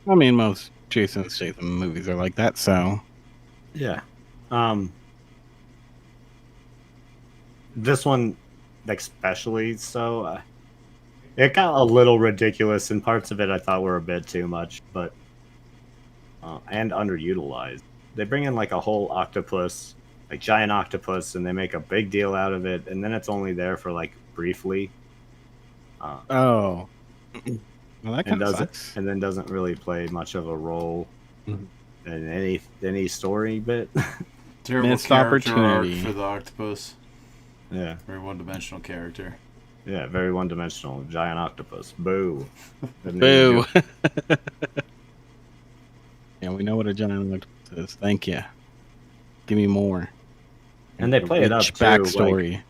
S2: I mean, most Jason Statham movies are like that, so.
S3: Yeah. This one, especially so. It got a little ridiculous, and parts of it I thought were a bit too much, but and underutilized. They bring in like a whole octopus, like giant octopus, and they make a big deal out of it, and then it's only there for like briefly.
S2: Oh. Well, that
S3: and
S2: kind of
S3: doesn't
S2: sucks.
S3: and then doesn't really play much of a role
S2: Mhm.
S3: in any story bit.
S1: Terrible
S2: Missed
S1: character
S2: opportunity.
S1: arc for the octopus.
S3: Yeah,
S1: Very one-dimensional character.
S3: yeah, very one-dimensional giant octopus. Boo.
S2: Boo. Yeah, we know what a giant octopus is. Thank you. Give me more.
S3: And they play it up
S2: Rich
S3: too,
S2: backstory.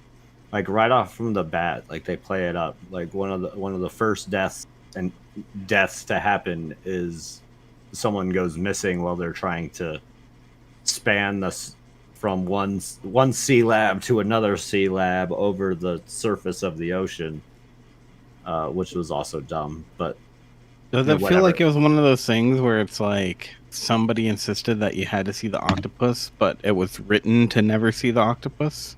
S3: like right off from the bat. Like they play it up. Like one of the first deaths to happen is someone goes missing while they're trying to span this from one sea lab to another sea lab over the surface of the ocean, which was also dumb. But
S2: Does
S3: yeah,
S2: it feel
S3: whatever.
S2: like it was one of those things where it's like somebody insisted that you had to see the octopus, but it was written to never see the octopus?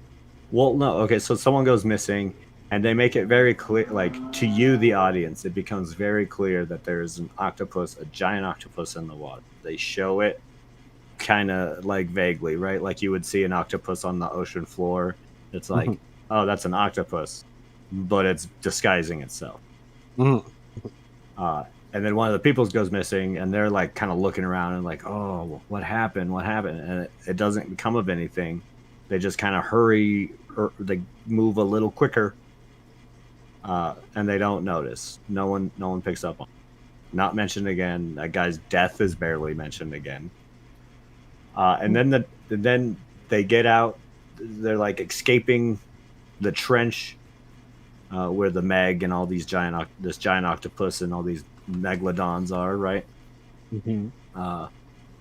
S3: well, no, okay. So someone goes missing, and they make it very clear, like to you, the audience, it becomes very clear that there is an octopus, a giant octopus in the water. They show it kind of like vaguely, right? Like you would see an octopus on the ocean floor. It's like,
S2: Mhm.
S3: oh, that's an octopus, but it's disguising itself.
S2: Mhm.
S3: And then one of the people goes missing, and they're like kind of looking around and like, oh, what happened? What happened? And it doesn't become of anything. They just kind of hurry, or they move a little quicker, and they don't notice. No one picks up on it. Not mentioned again. That guy's death is barely mentioned again. And then they get out. They're like escaping the trench where the Meg and all these this giant octopus and all these megalodons are, right?
S2: Mhm.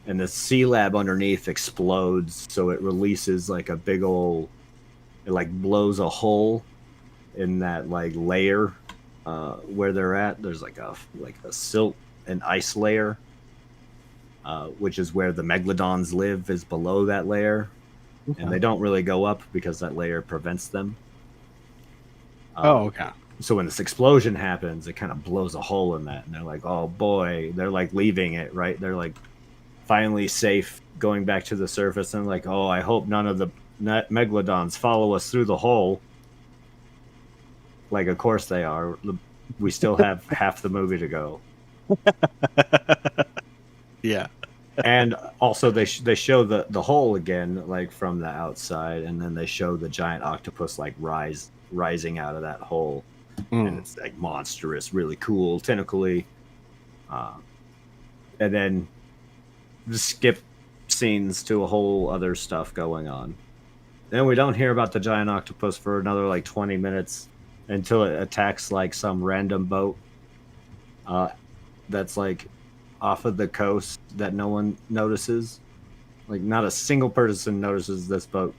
S3: and the sea lab underneath explodes, so it releases like a big old, it like blows a hole in that like layer where they're at. There's like a silt and ice layer, which is where the megalodons live, is below that layer, and they don't really go up because that layer prevents them.
S2: Oh, okay.
S3: So when this explosion happens, it kind of blows a hole in that, and they're like, "Oh boy!" They're like leaving it, right? They're like finally safe, going back to the surface, and like, "Oh, I hope none of the megalodons follow us through the hole." Like, of course they are. We still have half the movie to go.
S2: Yeah.
S3: And also they show the hole again, like from the outside, and then they show the giant octopus like rising out of that hole. And it's like monstrous, really cool, tentacly. And then just skip scenes to a whole other stuff going on. Then we don't hear about the giant octopus for another like 20 minutes until it attacks like some random boat that's like off of the coast that no one notices. Like not a single person notices this boat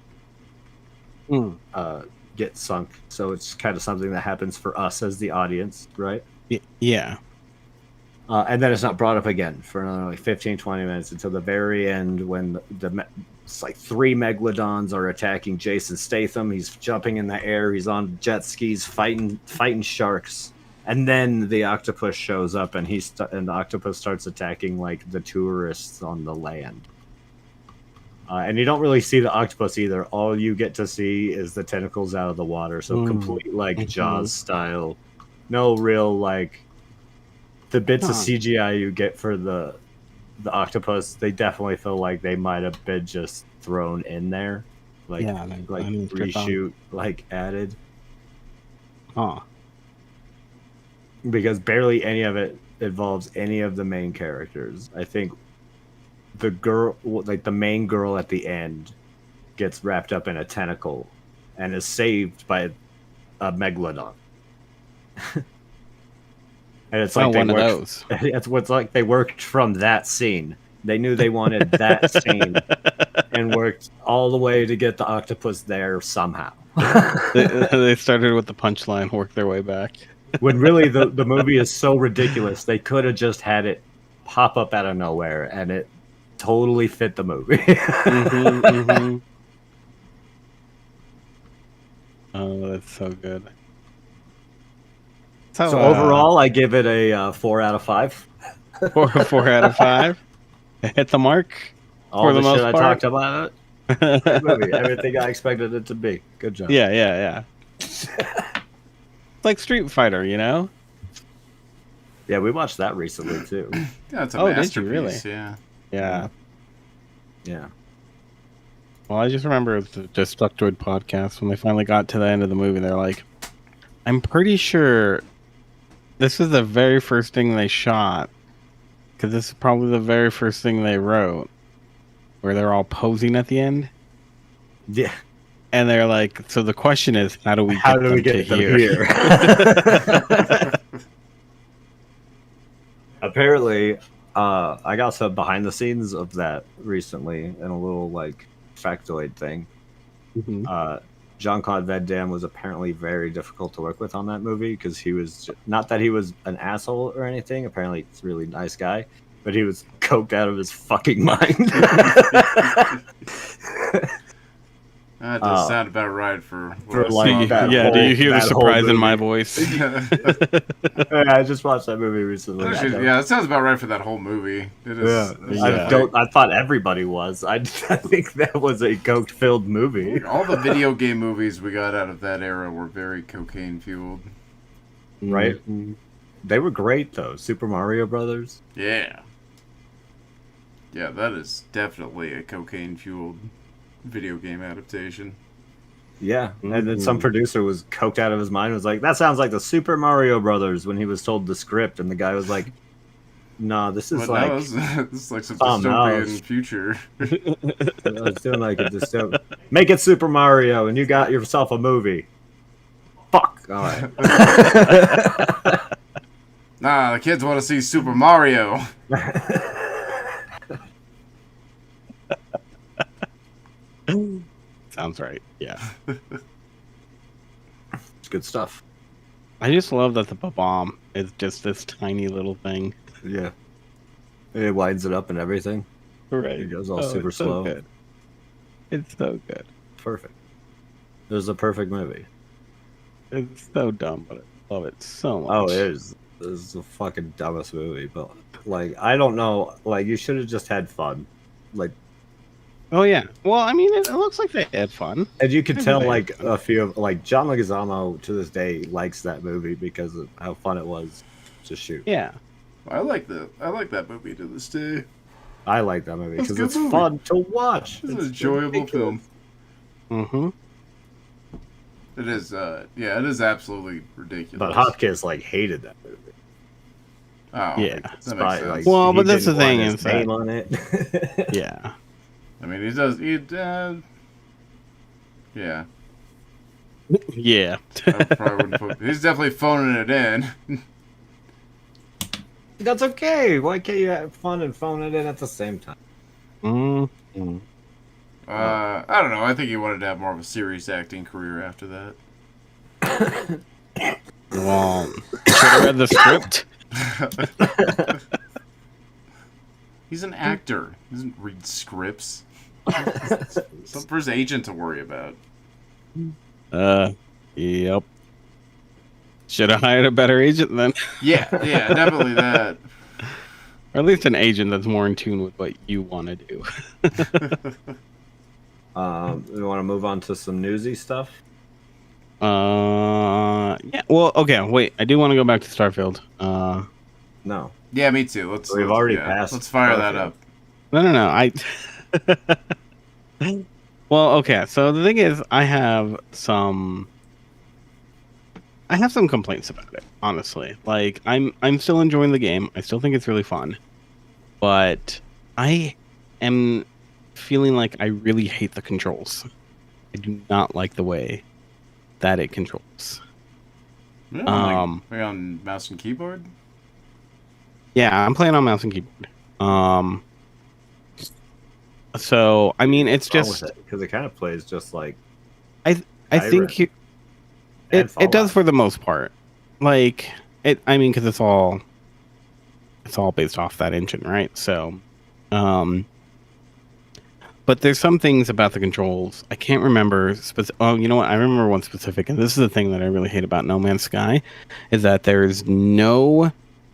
S3: get sunk. So it's kind of something that happens for us as the audience, right?
S2: Yeah.
S3: And then it's not brought up again for another like 15, 20 minutes until the very end when it's like 3 megalodons are attacking Jason Statham. He's jumping in the air. He's on jet skis fighting sharks. And then the octopus shows up, and and the octopus starts attacking like the tourists on the land. And you don't really see the octopus either. All you get to see is the tentacles out of the water. So complete like Jaws style. No real like the bits of CGI you get for the octopus. They definitely feel like they might have been just thrown in there, like reshoot, like added. Because barely any of it involves any of the main characters. I think the girl, like the main girl at the end, gets wrapped up in a tentacle and is saved by a megalodon. And it's like
S2: one of those.
S3: It's what's like they worked from that scene. They knew they wanted that scene and worked all the way to get the octopus there somehow.
S2: They started with the punchline, worked their way back.
S3: When really the movie is so ridiculous, they could have just had it pop up out of nowhere, and it totally fit the movie.
S2: Oh, that's so good.
S3: So overall, I give it a 4 out of 5.
S2: 4 out of 5. Hit the mark.
S3: All
S2: for
S3: the
S2: most
S3: shit I
S2: part.
S3: talked about it. Good movie. Everything I expected it to be. Good job.
S2: Yeah. It's like Street Fighter, you know?
S3: Yeah, we watched that recently too.
S1: Yeah, it's a
S2: Did
S1: masterpiece.
S2: you really?
S1: Yeah.
S3: Yeah.
S2: Well, I just remember the Destructoid podcast when they finally got to the end of the movie. They're like, I'm pretty sure this is the very first thing they shot, because this is probably the very first thing they wrote, where they're all posing at the end.
S3: Yeah.
S2: And they're like, so the question is, how do we get them here?
S3: Apparently, I got some behind the scenes of that recently in a little like factoid thing. Jean-Claude Van Damme was apparently very difficult to work with on that movie because he was not that he was an asshole or anything. Apparently, he's a really nice guy, but he was coked out of his fucking mind.
S1: That does sound about right for
S3: like that.
S2: Do you hear the surprise in my voice?
S3: I just watched that movie recently.
S1: Actually, yeah, that sounds about right for that whole movie. It is.
S3: Yeah. I thought everybody was. I think that was a coke-filled movie.
S1: All the video game movies we got out of that era were very cocaine fueled.
S3: Right? They were great though. Super Mario Brothers.
S1: Yeah. Yeah, that is definitely a cocaine fueled video game adaptation.
S3: Yeah, and then some producer was coked out of his mind and was like, that sounds like the Super Mario Brothers when he was told the script, and the guy was like, no, this is like
S1: no, this is like some dystopian future.
S3: I was doing like a dystopian. Make it Super Mario and you got yourself a movie. Fuck. All right.
S1: Nah, the kids want to see Super Mario.
S2: sounds right. Yeah.
S3: It's good stuff.
S2: I just love that the bomb is just this tiny little thing.
S3: Yeah. It winds it up and everything.
S2: Right.
S3: It goes all super
S2: it's so
S3: slow.
S2: good. It's so good.
S3: Perfect. It was a perfect movie.
S2: It's so dumb, but I love it so much.
S3: Oh, it is. This is the fucking dumbest movie, but like I don't know. Like you should have just had fun. Like,
S2: Oh yeah. Well, I mean, it looks like they had fun.
S3: and you could tell
S2: Everybody
S3: like
S2: had fun.
S3: a few of like John Leguizamo to this day likes that movie because of how fun it was to shoot.
S2: Yeah.
S1: I like that movie to this day.
S3: I like that movie
S1: It's a
S3: because
S1: good
S3: it's
S1: movie.
S3: fun to watch.
S1: It's an enjoyable
S3: ridiculous.
S1: film.
S2: Mm-hmm.
S1: It is. Yeah, it is absolutely ridiculous.
S3: But Hopkins like hated that movie.
S1: Oh,
S2: Yeah.
S1: that makes
S3: Spy-
S1: sense.
S3: like,
S2: Well,
S3: he
S2: but that's
S3: didn't
S2: the thing
S3: want his
S2: is that-
S3: name on it.
S2: Yeah.
S1: I mean, he does. Yeah.
S2: Yeah.
S1: I probably wouldn't put, he's definitely phoning it in.
S3: That's okay. Why can't you have fun and phone it in at the same time?
S2: Mm-hmm.
S1: I don't know. I think he wanted to have more of a serious acting career after that.
S2: Well, should have read the script.
S1: He's an actor. He doesn't read scripts. Something for his agent to worry about.
S2: Yep. Should have hired a better agent then.
S1: Yeah, definitely that.
S2: Or at least an agent that's more in tune with what you want to do.
S3: We want to move on to some newsy stuff.
S2: Yeah. Well, okay. Wait, I do want to go back to Starfield.
S3: No.
S1: Yeah, me too.
S3: We've already passed
S1: Let's fire that
S3: Starfield.
S1: up.
S2: No. Well, okay. So the thing is, I have some complaints about it. Honestly, like I'm still enjoying the game. I still think it's really fun, but I am feeling like I really hate the controls. I do not like the way that it controls.
S1: Yeah, like on mouse and keyboard.
S2: Yeah, I'm playing on mouse and keyboard. So I mean, it's just
S3: because it kind of plays just like
S2: I think it does for the most part. Like it, I mean, because it's all based off that engine, right? So, but there's some things about the controls I can't remember. Oh, you know what? I remember one specific, and this is the thing that I really hate about No Man's Sky, is that there's no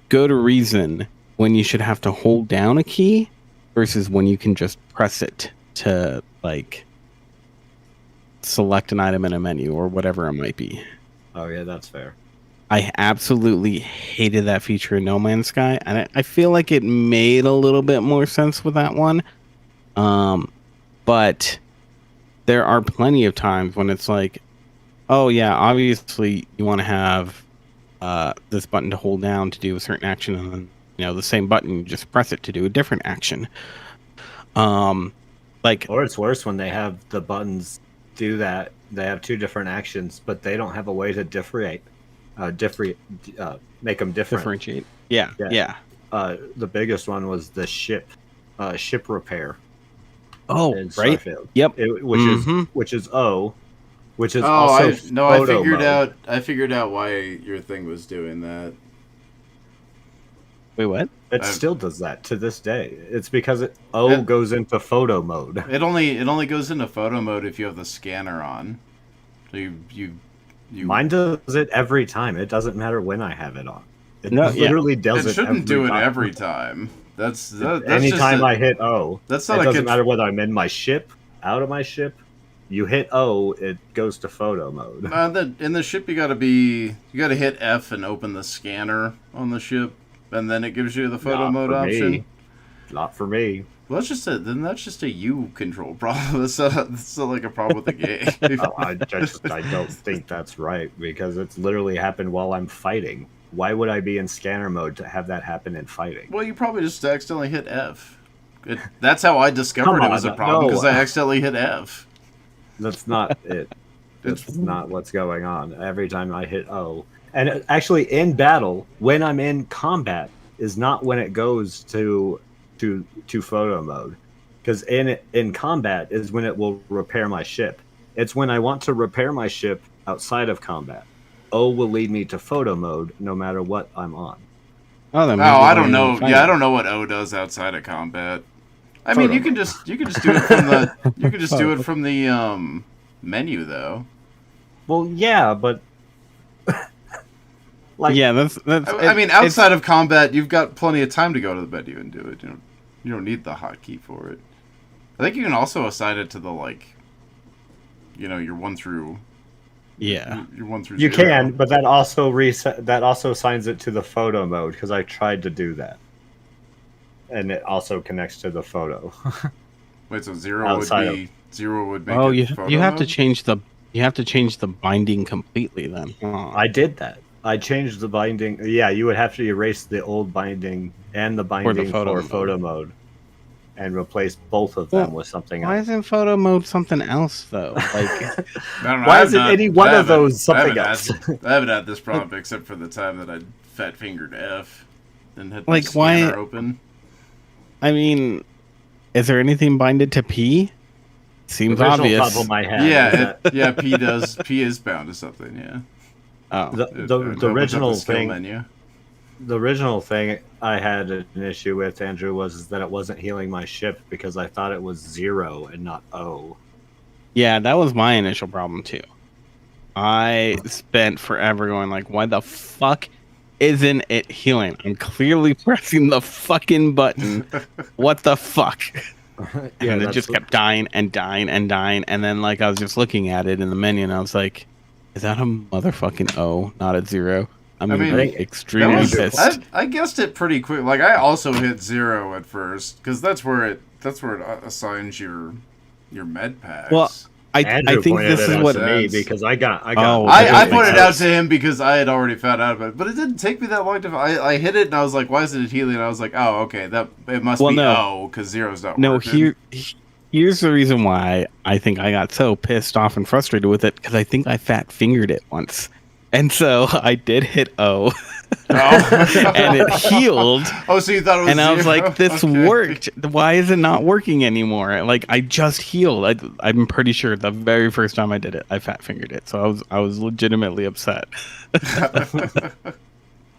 S2: good reason when you should have to hold down a key versus when you can just press it to like select an item in a menu or whatever it might be.
S3: Oh yeah, that's fair.
S2: I absolutely hated that feature in No Man's Sky, and I feel like it made a little bit more sense with that one. But there are plenty of times when it's like, oh yeah, obviously you want to have this button to hold down to do a certain action, and then the same button, you just press it to do a different action. Like,
S3: or it's worse when they have the buttons do that. They have two different actions, but they don't have a way to make them different.
S2: Differentiate. Yeah.
S3: The biggest one was the ship repair.
S2: Oh,
S3: in
S2: right.
S3: Starfield.
S2: Yep.
S3: Which is O, which is
S1: Oh,
S3: also
S1: I
S3: photo
S1: figured
S3: mode.
S1: out. I figured out why your thing was doing that.
S2: Wait, what?
S3: It still does that to this day. It's because O goes into photo mode.
S1: It only goes into photo mode if you have the scanner on. So you
S3: Mine does it every time. It doesn't matter when I have it on. It
S2: No,
S3: literally does
S1: It
S3: it.
S1: shouldn't do it
S3: time.
S1: every time. That's
S3: Anytime I hit O.
S1: That's
S3: It
S1: not
S3: doesn't matter whether I'm in my ship, out of my ship. You hit O, it goes to photo mode.
S1: In the ship, you gotta hit F and open the scanner on the ship, and then it gives you the photo
S3: Not
S1: mode
S3: for
S1: option.
S3: me. Not for me.
S1: Well, that's just a you control problem. That's not like a problem with the game.
S3: I don't think that's right because it's literally happened while I'm fighting. Why would I be in scanner mode to have that happen in fighting?
S1: Well, you probably just accidentally hit F. That's how I discovered it was a problem because I accidentally hit F.
S3: That's not it. That's not what's going on. Every time I hit O, and actually in battle, when I'm in combat, is not when it goes to photo mode, because in combat is when it will repair my ship. It's when I want to repair my ship outside of combat. O will lead me to photo mode no matter what I'm on.
S2: Oh, that
S1: Oh,
S2: means
S1: I
S2: you're
S1: don't know.
S2: fine.
S1: Yeah, I don't know what O does outside of combat. I mean,
S3: Photo
S1: you can just do it from the menu though.
S3: Well, yeah, but like
S2: Yeah, that's.
S1: I mean, outside of combat, you've got plenty of time to go to the menu and do it. You don't need the hotkey for it. I think you can also assign it to the your 1 through.
S2: Yeah.
S1: Your 1 through.
S3: you
S1: 0.
S3: can, but that also assigns it to the photo mode because I tried to do that, and it also connects to the photo.
S1: Wait, so 0
S3: Outside
S1: would be 0 would make.
S2: Oh,
S1: it
S2: you
S1: photo
S2: have to
S1: mode?
S2: change the binding completely then. Huh.
S3: I did that. I changed the binding. Yeah, you would have to erase the old binding and the binding for photo mode, and replace both of them with something
S2: Why
S3: else.
S2: isn't photo mode something else though? Like,
S1: I don't know.
S3: Why
S1: I have
S3: isn't
S1: not-
S3: any one
S1: I
S3: of
S1: haven't-
S3: those something
S1: I
S3: else?
S1: haven't had this problem except for the time that I fat fingered F and had
S2: Like,
S1: the
S2: why-
S1: scanner open.
S2: I mean, is there anything binded to P? Seems
S3: The original
S2: obvious.
S3: problem I had.
S1: Yeah, P is bound to something. Yeah.
S2: Oh,
S3: The,
S1: It
S3: the,
S1: opens
S3: the
S1: up
S3: original
S1: skill
S3: thing.
S1: menu.
S3: The original thing I had an issue with, Andrew, was that it wasn't healing my ship because I thought it was 0 and not O.
S2: yeah, that was my initial problem too. I spent forever going like, why the fuck isn't it healing? I'm clearly pressing the fucking button. What the fuck? And it just kept dying and dying and dying. And then like I was just looking at it in the menu and I was like, is that a motherfucking O, not a 0? I'm
S1: I
S2: gonna
S1: mean,
S2: be extremely
S1: That was-
S2: pissed.
S1: I guessed it pretty quick. Like I also hit 0 at first because that's where it assigns your med packs.
S2: Well, I
S3: Andrew
S2: think
S3: pointed
S2: this
S3: it
S2: is
S3: out
S2: what
S3: to me
S1: Sense.
S3: because I got.
S2: Oh,
S1: I
S2: that
S1: pointed
S2: makes
S1: out
S2: sense.
S1: to him because I had already found out about it, but it didn't take me that long to. I hit it and I was like, "Why isn't it healing?" And I was like, "Oh, okay, that it must
S2: Well,
S1: be
S2: no.
S1: O because 0's not
S2: No,
S1: working."
S2: here's the reason why I think I got so pissed off and frustrated with it because I think I fat fingered it once, and so I did hit O,
S1: Oh.
S2: and it healed.
S1: Oh, so you thought it was?
S2: And I was
S1: 0?
S2: like, "This
S1: Okay.
S2: worked. Why is it not working anymore?" Like I just healed. I'm pretty sure the very first time I did it, I fat fingered it. So I was legitimately upset.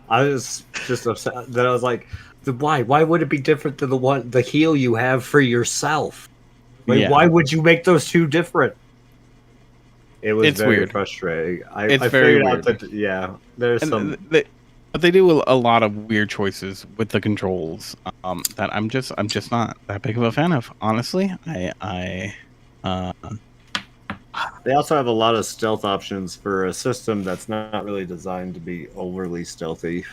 S3: I was just upset that I was like, why? Why would it be different than the heal you have for yourself? Like,
S2: Yeah.
S3: why would you make those two different? It was
S2: It's
S3: very
S2: weird.
S3: frustrating.
S2: It's
S3: I
S2: very
S3: figured out
S2: weird.
S3: that there's
S2: And
S3: some.
S2: but they do a lot of weird choices with the controls that I'm just not that big of a fan of. Honestly,
S3: They also have a lot of stealth options for a system that's not really designed to be overly stealthy.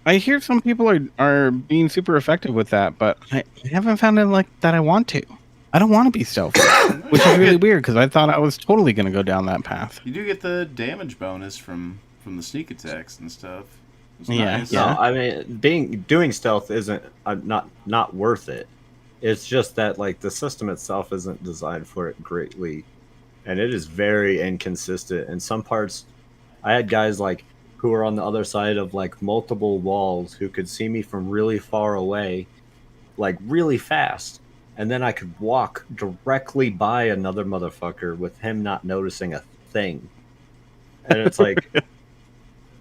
S2: I hear some people are being super effective with that, but I haven't found it like that. I want to. I don't want to be stealthy, which is really weird because I thought I was totally going to go down that path.
S1: You do get the damage bonus from the sneak attacks and stuff. It's
S2: Yeah,
S1: nice.
S2: yeah.
S3: No, I mean, doing stealth isn't not worth it. It's just that like the system itself isn't designed for it greatly, and it is very inconsistent. In some parts, I had guys like who were on the other side of like multiple walls who could see me from really far away, like really fast, and then I could walk directly by another motherfucker with him not noticing a thing. And it's like,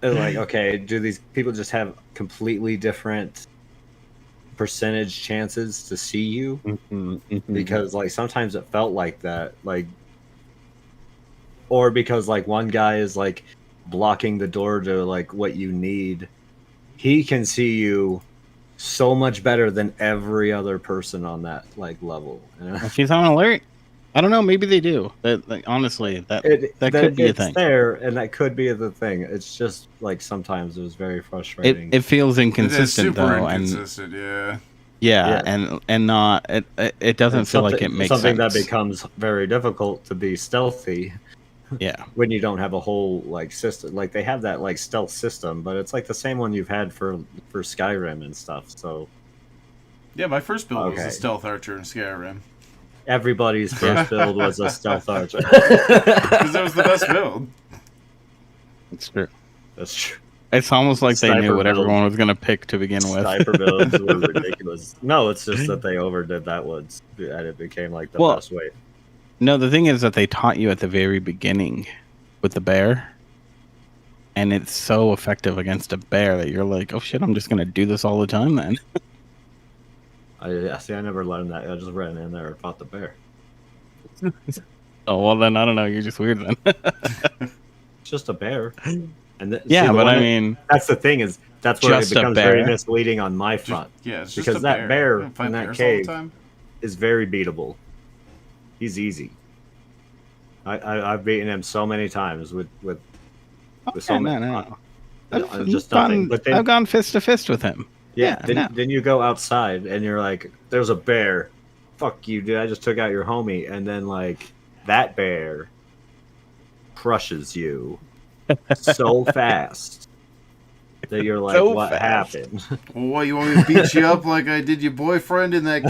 S3: okay, do these people just have completely different percentage chances to see you? Because like sometimes it felt like that, like, or because like one guy is like blocking the door to like what you need, he can see you so much better than every other person on that like level.
S2: If he's on alert, I don't know. Maybe they do. Like, honestly, that could be a
S3: it's
S2: thing.
S3: there, and that could be the thing. It's just like sometimes it was very frustrating.
S2: It feels
S1: It is
S2: inconsistent
S1: super
S2: though,
S1: inconsistent. Yeah.
S2: and not it doesn't
S3: It's
S2: feel like
S3: something-
S2: it makes
S3: something
S2: sense.
S3: that becomes very difficult to be stealthy
S2: Yeah,
S3: when you don't have a whole like system. Like they have that like stealth system, but it's like the same one you've had for Skyrim and stuff. So
S1: Yeah, my first build was
S3: Okay.
S1: a stealth archer in Skyrim
S3: everybody's first build was a stealth archer.
S1: because that was the best build.
S2: it's true.
S3: That's true.
S2: It's almost like they
S3: Sniper
S2: knew what
S3: build.
S2: everyone was gonna pick to begin with.
S3: Sniper builds were ridiculous. No, it's just that they overdid that once, and it became like the
S2: Well,
S3: best way.
S2: No, the thing is that they taught you at the very beginning with the bear, and it's so effective against a bear that you're like, oh shit, I'm just gonna do this all the time then.
S3: I never learned that. I just ran in there and fought the bear.
S2: Oh well, then I don't know. You're just weird then.
S3: It's just a bear. And
S2: Yeah, but I mean,
S3: that's the thing is that's where it
S2: just a
S3: becomes very
S2: bear?
S3: misleading on my front
S1: Yeah, it's just
S3: because
S1: a
S3: that bear
S1: You don't fight
S3: in that
S1: bears all the
S3: cave
S1: time?
S3: is very beatable. He's easy. I've beaten him so many times with so many.
S2: no.
S3: Just nothing. But then,
S2: I've gone fist to fist with him.
S3: yeah,
S2: no.
S3: then you go outside and you're like, "There's a bear." Fuck you, dude! I just took out your homie, and then like that bear crushes you so fast that you're like,
S2: So
S3: "What
S2: fast.
S3: happened?"
S1: Well, what, you want me to beat you up like I did your boyfriend in that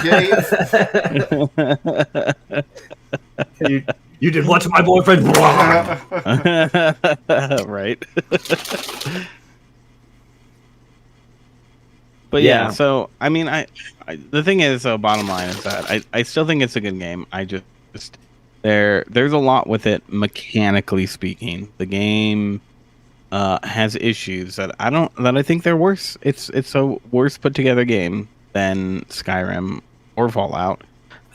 S1: cave?
S3: You did what to my boyfriend?
S2: Right. But yeah,
S3: Yeah.
S2: so I mean, I the thing is, bottom line is that I still think it's a good game. I just there's a lot with it mechanically speaking. The game has issues that I think they're worse. It's a worse put together game than Skyrim or Fallout.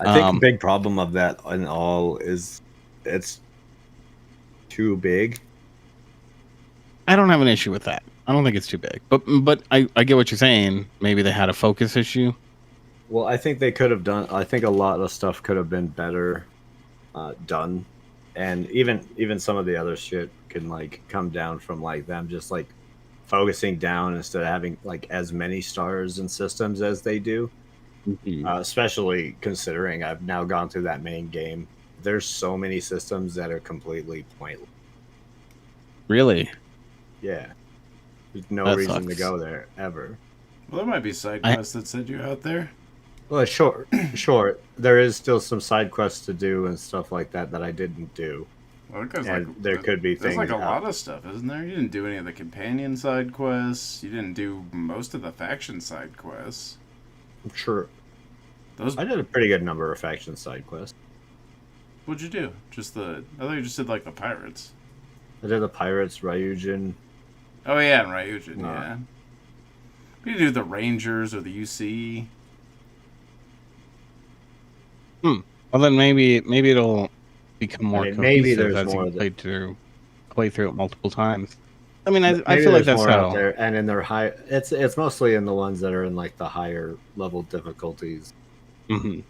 S3: I think a big problem of that in all is it's too big.
S2: I don't have an issue with that. I don't think it's too big, but I get what you're saying. Maybe they had a focus issue.
S3: Well, I think they could have done. I think a lot of stuff could have been better done, and even some of the other shit can like come down from like them just like focusing down instead of having like as many stars and systems as they do. Especially considering I've now gone through that main game. There's so many systems that are completely pointless.
S2: Really?
S3: Yeah, there's no
S2: That
S3: reason to
S2: sucks.
S3: go there ever.
S1: Well, there might be side quests that send you out there.
S3: Well, sure. There is still some side quests to do and stuff like that that I didn't do.
S1: Well, because
S3: And there could be
S1: there's
S3: things
S1: like a
S3: out-
S1: lot of stuff, isn't there? You didn't do any of the companion side quests. You didn't do most of the faction side quests.
S3: I'm sure
S1: Those
S3: I did a pretty good number of faction side quests.
S1: what'd you do? I thought you just did like the pirates.
S3: I did the pirates, Ryujin.
S1: Oh yeah, and Ryujin,
S3: No.
S1: yeah. You do the Rangers or the UC.
S2: Well, then maybe it'll become more
S3: I mean, maybe
S2: cohesive
S3: there's
S2: as
S3: more
S2: you
S3: that-
S2: play through it multiple times. I mean, I
S3: Maybe
S2: feel like
S3: there's
S2: that's
S3: more out
S2: how.
S3: there, and in their high, it's mostly in the ones that are in like the higher level difficulties,
S2: Mhm.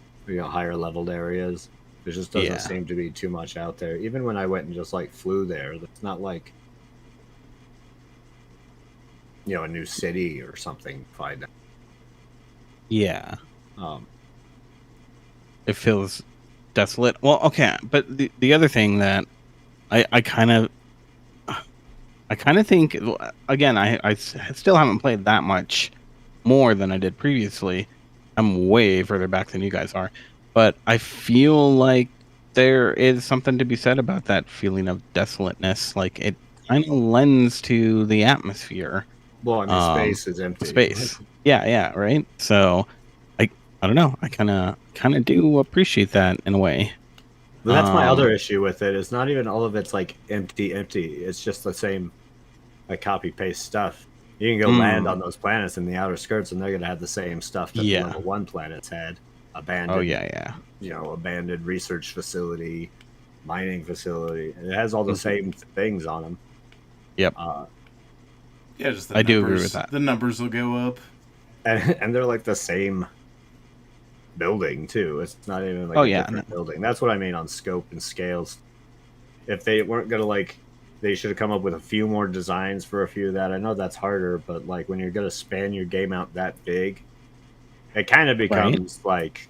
S3: higher leveled areas. There just doesn't
S2: Yeah.
S3: seem to be too much out there. Even when I went and just like flew there, it's not like a new city or something. Find out.
S2: Yeah,
S3: Um,
S2: it feels desolate. Well, okay, but the other thing that I kind of think, again, I still haven't played that much more than I did previously. I'm way further back than you guys are, but I feel like there is something to be said about that feeling of desolateness. Like it kind of lends to the atmosphere.
S3: well, I mean, space is empty.
S2: Space. Yeah, right. So I don't know. I kind of do appreciate that in a way.
S3: But that's my
S2: Um,
S3: other issue with it. It's not even all of it's like empty. It's just the same, like copy paste stuff. You can go land on those planets in the outer skirts, and they're gonna have the same stuff that
S2: Yeah.
S3: the level 1 planets had. Abandoned.
S2: Oh yeah.
S3: Abandoned research facility, mining facility. And it has all the same things on them.
S2: Yep.
S1: Yeah, just the
S2: I
S1: numbers.
S2: do agree with that.
S1: The numbers will go up.
S3: And they're like the same building too. It's not even like
S2: Oh,
S3: a
S2: yeah,
S3: different building. That's what I mean on scope and scales. If they weren't gonna they should have come up with a few more designs for a few of that. I know that's harder, but like when you're gonna span your game out that big, it kind of becomes like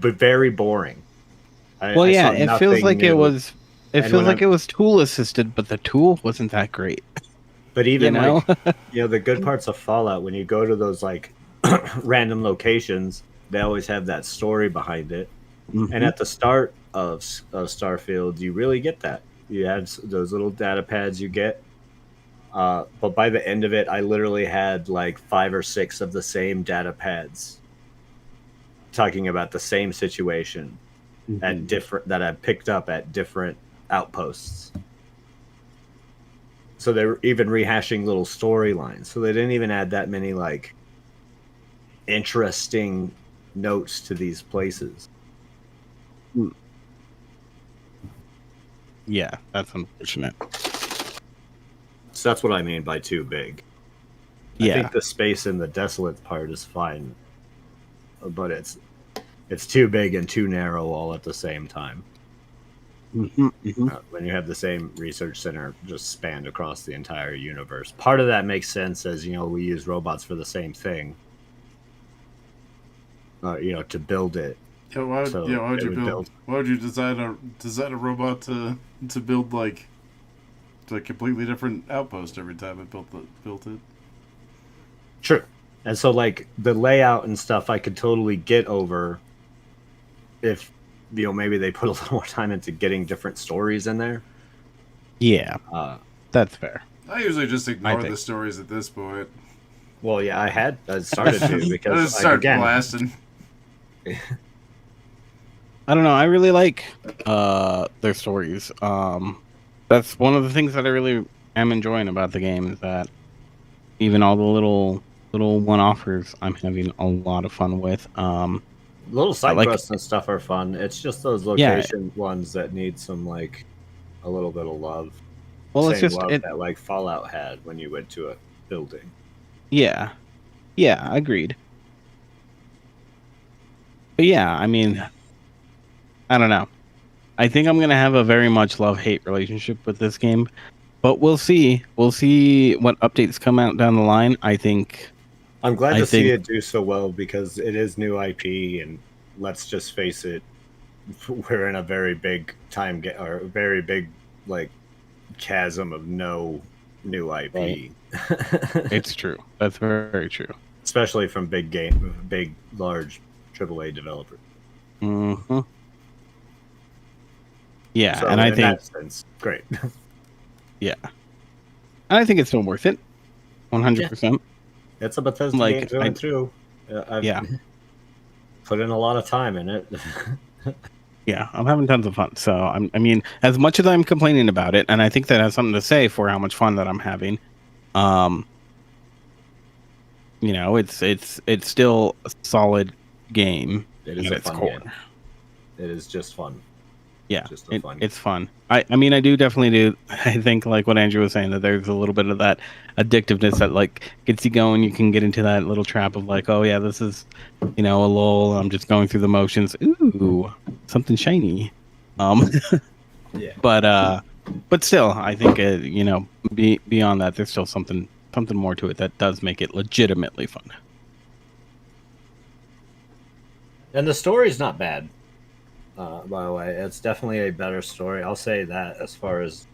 S3: but very boring.
S2: Well, yeah.
S3: saw
S2: It feels
S3: nothing
S2: like it
S3: new.
S2: was. It
S3: And
S2: feels
S3: when
S2: like it was tool assisted, but the tool wasn't that great.
S3: But even
S2: You know?
S3: like the good parts of Fallout, when you go to those like random locations, they always have that story behind it.
S2: Mhm.
S3: And at the start of Starfield, you really get that. You had those little data pads you get. But by the end of it, I literally had like 5 or 6 of the same data pads talking about the same situation at different that I picked up at different outposts. So they were even rehashing little storylines. So they didn't even add that many like interesting notes to these places.
S2: Yeah, that's unfortunate.
S3: So that's what I mean by too big. I
S2: Yeah,
S3: think the space in the desolate part is fine, but it's too big and too narrow all at the same time. When you have the same research center just spanned across the entire universe, part of that makes sense as we use robots for the same thing. To build it.
S1: Yeah, why would,
S3: So
S1: why would
S3: it
S1: you
S3: would
S1: build?
S3: build-
S1: Why would you design a robot to build like a completely different outpost every time it built it?
S3: True. And so like the layout and stuff I could totally get over if maybe they put a little more time into getting different stories in there.
S2: yeah, that's fair.
S1: I usually just ignore
S2: think-
S1: the stories at this point.
S3: Well, yeah, I started to
S1: I
S3: because
S1: just start
S3: again,
S1: blasting.
S2: I don't know. I really like their stories. That's one of the things that I really am enjoying about the game is that even all the little one-offers I'm having a lot of fun with.
S3: little side
S2: like-
S3: quests and stuff are fun. It's just those
S2: Yeah.
S3: location ones that need some like a little bit of love.
S2: Well, it's
S3: Same
S2: just
S3: love
S2: it.
S3: that like Fallout had when you went to a building.
S2: Yeah, agreed. But yeah, I mean, I don't know. I think I'm gonna have a very much love-hate relationship with this game, but we'll see. We'll see what updates come out down the line. I think.
S3: I'm glad
S2: I
S3: to see
S2: think-
S3: it do so well because it is new IP, and let's just face it, we're in a very big or a very big like chasm of no new IP,
S2: Right. It's true. That's very, very true.
S3: especially from large AAA developers.
S2: Hmm. Yeah,
S3: So
S2: and I
S3: in
S2: think
S3: that sense, great.
S2: and I think it's still worth it. 100%.
S3: It's a Bethesda
S2: Like,
S3: game through and through. I've
S2: Yeah.
S3: put in a lot of time in it.
S2: Yeah, I'm having tons of fun. So I mean, as much as I'm complaining about it, and I think that has something to say for how much fun that I'm having. It's still a solid game
S3: It is
S2: at
S3: a
S2: its
S3: fun
S2: core.
S3: game. It is just fun.
S2: Yeah,
S3: Just a fun
S2: it's fun. I mean, I do definitely do. I think like what Andrew was saying that there's a little bit of that addictiveness that like gets you going. You can get into that little trap of like, oh yeah, this is, a lull. I'm just going through the motions. Ooh, something shiny.
S3: Yeah.
S2: But still, I think beyond that, there's still something more to it that does make it legitimately fun.
S3: And the story's not bad. By the way, it's definitely a better story. I'll say that as far as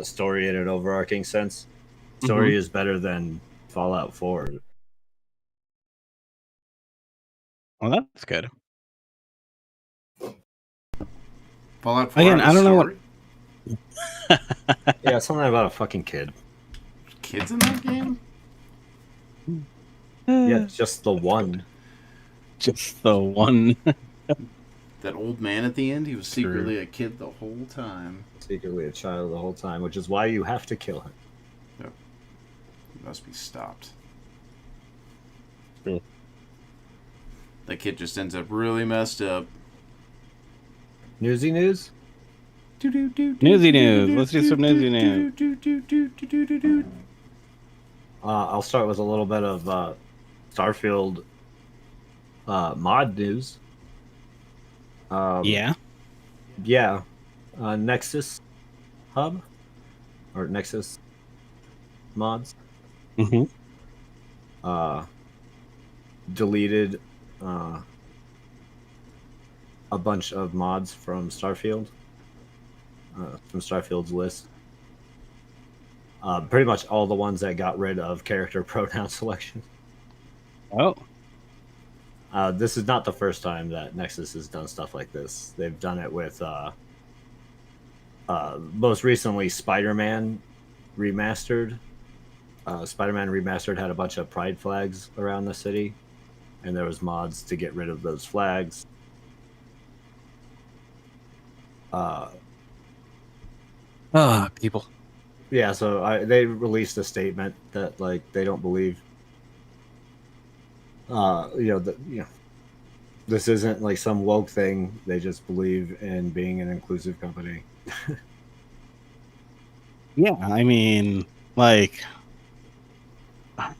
S3: story in an overarching sense. Story is better than Fallout 4.
S2: Well, that's good.
S1: Fallout 4
S2: Again,
S1: had a
S2: I don't know what-
S1: story?
S3: Yeah, something about a fucking kid.
S1: Kids in that game?
S3: Yeah, just the one.
S2: Just the one.
S1: That old man at the end, he was
S2: True.
S1: secretly a kid the whole time.
S3: Secretly a child the whole time, which is why you have to kill him.
S1: He must be stopped.
S2: True.
S1: That kid just ends up really messed up.
S3: Newsy news?
S2: Newsy news. Let's do some newsy news.
S3: I'll start with a little bit of Starfield mod news.
S2: Yeah.
S3: Yeah. Nexus Hub or Nexus mods
S2: Mm-hmm.
S3: deleted a bunch of mods from Starfield's list. Pretty much all the ones that got rid of character pronoun selection.
S2: Oh.
S3: This is not the first time that Nexus has done stuff like this. They've done it with most recently Spider-Man Remastered. Spider-Man Remastered had a bunch of pride flags around the city. and there was mods to get rid of those flags.
S2: People.
S3: Yeah, so they released a statement that like they don't believe, this isn't like some woke thing. They just believe in being an inclusive company.
S2: Yeah, I mean, like, I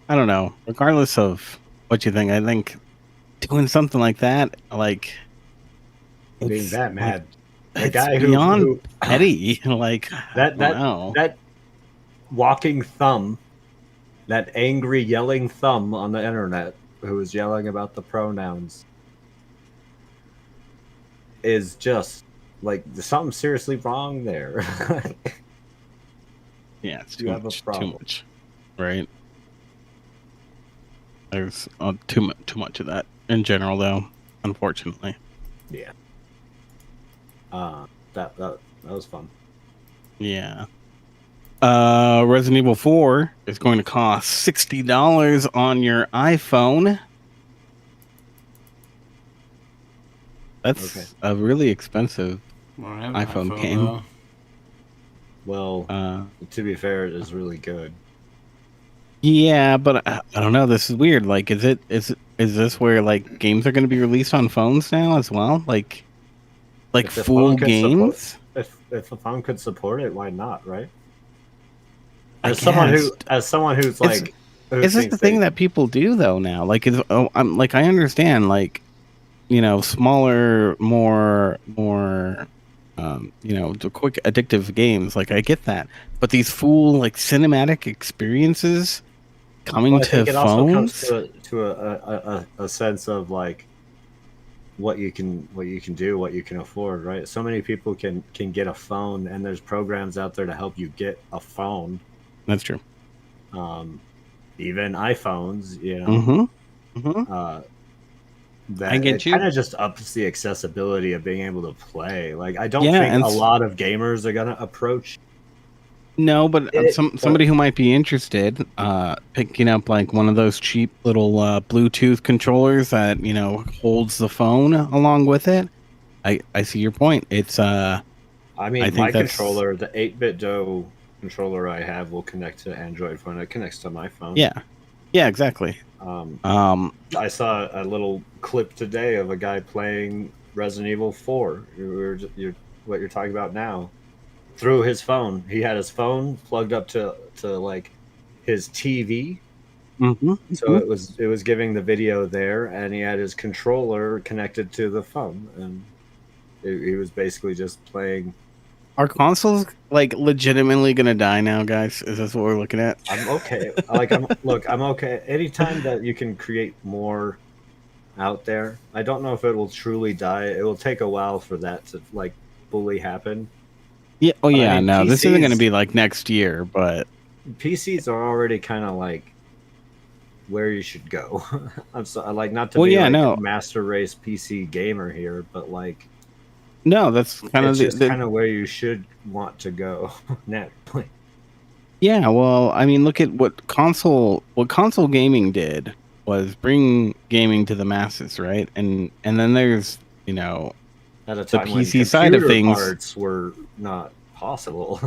S2: don't know. Regardless of what you think, I think doing something like that, like,
S3: Being
S2: it's
S3: that mad, the
S2: it's
S3: guy
S2: beyond
S3: who
S2: petty. Like,
S3: that
S2: I don't
S3: that
S2: know.
S3: that walking thumb, that angry yelling thumb on the internet who was yelling about the pronouns, is just like there's something seriously wrong there.
S2: Yeah, it's
S3: You
S2: too
S3: have a
S2: much. Too
S3: problem.
S2: much, right? There's too much of that in general, though. Unfortunately.
S3: Yeah. That was fun.
S2: Yeah. Resident Evil 4 is going to cost $60 on your iPhone. That's
S3: Okay.
S2: a really expensive
S1: I don't have an
S2: iPhone game.
S1: though.
S3: Well, to be fair, it is really good.
S2: Yeah, but I don't know. This is weird. Like, is this where like games are going to be released on phones now as well? Like
S3: If the
S2: full
S3: phone could
S2: games?
S3: If a phone could support it, why not? Right?
S2: I
S3: As someone
S2: guess.
S3: who's like, who
S2: Is this
S3: thinks
S2: the thing that people do though now? Like, I'm like, I understand, like, smaller, more, the quick addictive games. Like, I get that, but these full like cinematic experiences coming
S3: Well, I
S2: to
S3: think it also comes
S2: phones.
S3: to a sense of like what you can do, what you can afford, right? So many people can get a phone, and there's programs out there to help you get a phone.
S2: That's true.
S3: Even iPhones,
S2: Mm-hmm. Mm-hmm.
S3: that
S2: I get
S3: it
S2: you.
S3: kind of just ups the accessibility of being able to play. Like, I don't
S2: Yeah,
S3: think
S2: and
S3: a lot of gamers are gonna approach
S2: No, but
S3: it.
S2: somebody who might be interested, picking up like one of those cheap little Bluetooth controllers that holds the phone along with it. I see your point. It's
S3: I mean,
S2: I
S3: my
S2: think that's
S3: controller, the 8-bit Do controller I have, will connect to Android phone. It connects to my phone.
S2: yeah, exactly.
S3: I saw a little clip today of a guy playing Resident Evil 4. What you're talking about now, through his phone. He had his phone plugged up to like his TV, so it was giving the video there, and he had his controller connected to the phone, and he was basically just playing.
S2: Are consoles like legitimately gonna die now, guys? Is this what we're looking at?
S3: I'm okay. I'm okay. Anytime that you can create more out there, I don't know if it will truly die. It will take a while for that to like fully happen.
S2: Yeah. Oh
S3: But,
S2: yeah.
S3: I mean,
S2: No, this isn't gonna
S3: PCs
S2: be like next year, but
S3: PCs are already kind of like where you should go. I'm so like not to
S2: well,
S3: be
S2: yeah,
S3: like
S2: no,
S3: a master race PC gamer here, but like
S2: no, that's kind
S3: it's
S2: of
S3: just kind of where you should want to go naturally.
S2: Yeah, well, I mean, look at what console gaming did was bring gaming to the masses, right? And then there's,
S3: At a
S2: the
S3: time when
S2: PC side of
S3: computer
S2: things.
S3: parts were not possible.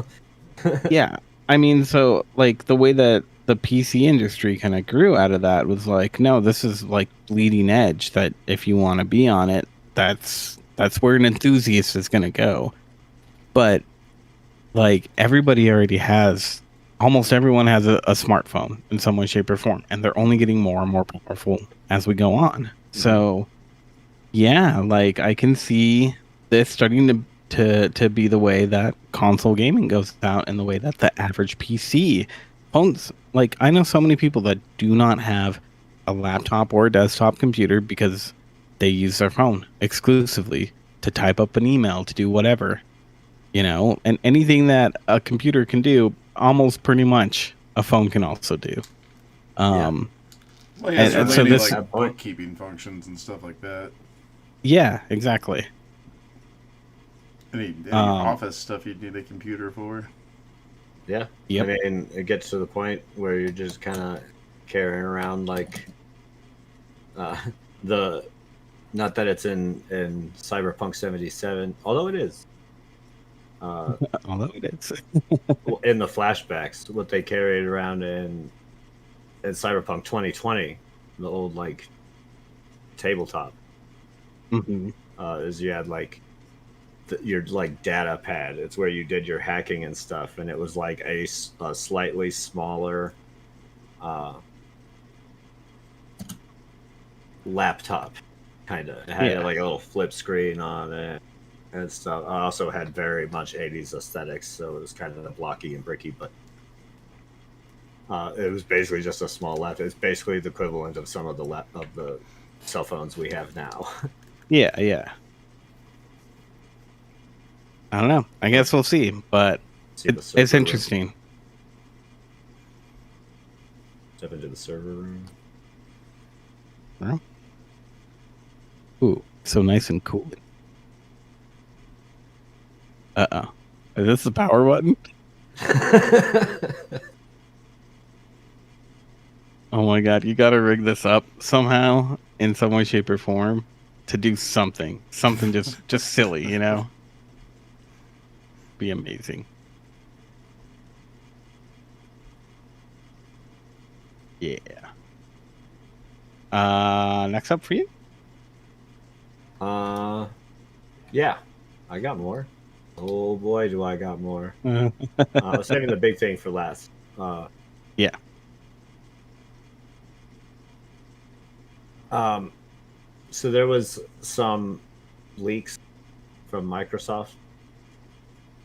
S2: Yeah. I mean, so like the way that the PC industry kind of grew out of that was like, no, this is like bleeding edge that if you want to be on it, that's where an enthusiast is going to go. But like everybody already has almost everyone has a smartphone in some way, shape, or form, and they're only getting more and more powerful as we go on. So, yeah, like I can see this starting to be the way that console gaming goes out, and the way that the average PC phones. Like I know so many people that do not have a laptop or a desktop computer because they use their phone exclusively to type up an email, to do whatever. And anything that a computer can do, almost pretty much a phone can also do.
S1: Well, yeah,
S2: and
S1: so
S2: so
S1: this
S2: this,
S1: like bookkeeping functions and stuff like that.
S2: yeah, exactly.
S1: Any office stuff you'd need a computer for.
S3: Yeah.
S2: Yep.
S3: I mean, it gets to the point where you're just kind of carrying around like The not that it's in Cyberpunk 77, although it is.
S2: Although it is.
S3: In the flashbacks, what they carried around in Cyberpunk 2020, the old like tabletop,
S2: Mhm.
S3: is you had like your like data pad. It's where you did your hacking and stuff, and it was like a slightly smaller laptop, kind of. It had
S2: Yeah.
S3: like a little flip screen on it and stuff. I also had very much 80s aesthetics, so it was kind of blocky and bricky, but it was basically just a small laptop. It's basically the equivalent of some of the cell phones we have now.
S2: Yeah, yeah. I don't know. I guess we'll see, but
S3: See the
S2: it's
S3: server room.
S2: interesting.
S3: Step into the server room.
S2: Ooh, so nice and cool. Uh-oh. Is this the power button? Oh my god, you gotta rig this up somehow, in some way, shape, or form, to do something. Something just silly, you know? Be amazing. Yeah. Next up for you?
S3: Yeah, I got more. Oh boy, do I got more.
S2: Uh,
S3: I was saving the big thing for last.
S2: Yeah.
S3: So there was some leaks from Microsoft,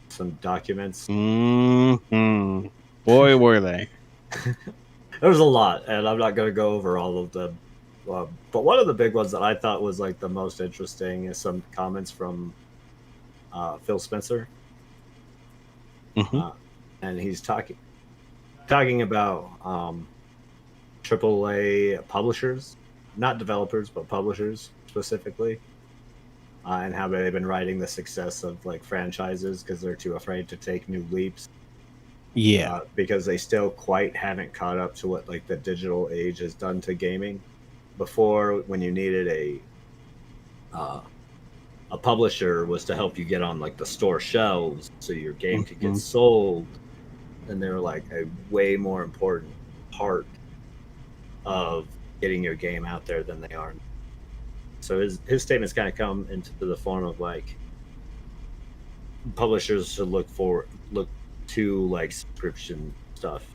S3: some documents.
S2: Mm-hmm. Boy, were they.
S3: There was a lot, and I'm not going to go over all of them. But one of the big ones that I thought was like the most interesting is some comments from Phil Spencer,
S2: Mhm.
S3: and he's talking about AAA publishers, not developers, but publishers specifically, and how they've been riding the success of like franchises because they're too afraid to take new leaps.
S2: Yeah.
S3: Because they still quite haven't caught up to what like the digital age has done to gaming. Before, when you needed a publisher was to help you get on like the store shelves so your game could get
S2: Mhm.
S3: sold, and they were like a way more important part of getting your game out there than they are. So his statements kind of come into the form of like publishers should look to like subscription stuff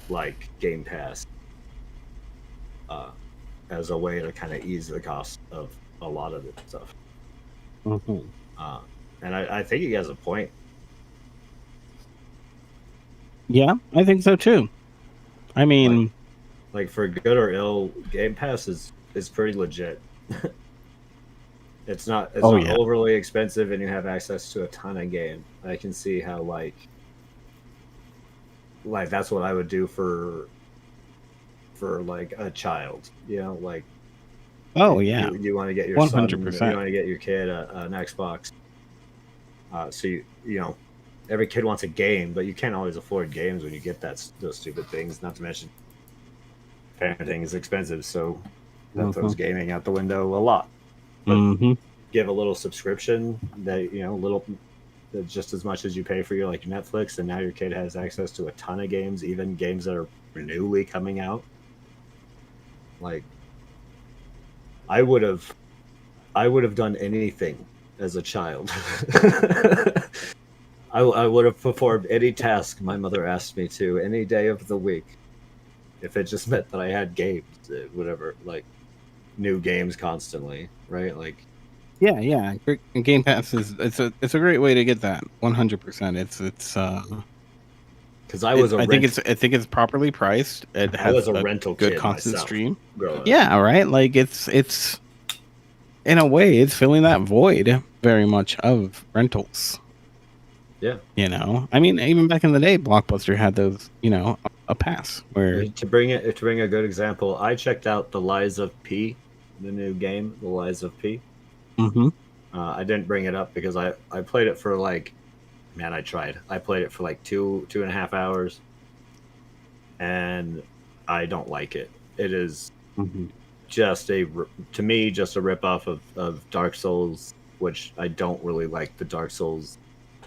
S3: like Game Pass as a way to kind of ease the cost of a lot of this stuff.
S2: Mhm.
S3: And I think he has a point.
S2: Yeah, I think so too. I mean,
S3: Like for good or ill, Game Pass is pretty legit. It's not
S2: yeah.
S3: overly expensive, and you have access to a ton of game. I can see how like that's what I would do for like a child. You know, like
S2: Oh yeah,
S3: you want to get your son, you
S2: 100%.
S3: want to get your kid an Xbox. So you know, every kid wants a game, but you can't always afford games when you get those stupid things. Not to mention, parenting is expensive, so that throws gaming out the window a lot. But
S2: Mhm.
S3: give a little subscription that little, just as much as you pay for your like Netflix, and now your kid has access to a ton of games, even games that are newly coming out. Like, I would have done anything as a child. I would have performed any task my mother asked me to any day of the week, if it just meant that I had games, whatever, like new games constantly, right? Like,
S2: Yeah. Game Pass it's a great way to get that. 100%. It's
S3: because I was
S2: I think it's properly priced. It
S3: I
S2: has
S3: was a rental
S2: good
S3: kid
S2: constant
S3: myself
S2: stream.
S3: growing up.
S2: Yeah, right. Like it's in a way it's filling that void very much of rentals.
S3: Yeah.
S2: You know, I mean, even back in the day, Blockbuster had those. You know, a pass where
S3: To bring a good example, I checked out the Lies of P, the new game, the Lies of P.
S2: Mhm.
S3: I didn't bring it up because I played it for like, man, I tried. I played it for like 2.5 hours, and I don't like it. It is
S2: Mhm.
S3: just a ripoff of Dark Souls, which I don't really like the Dark Souls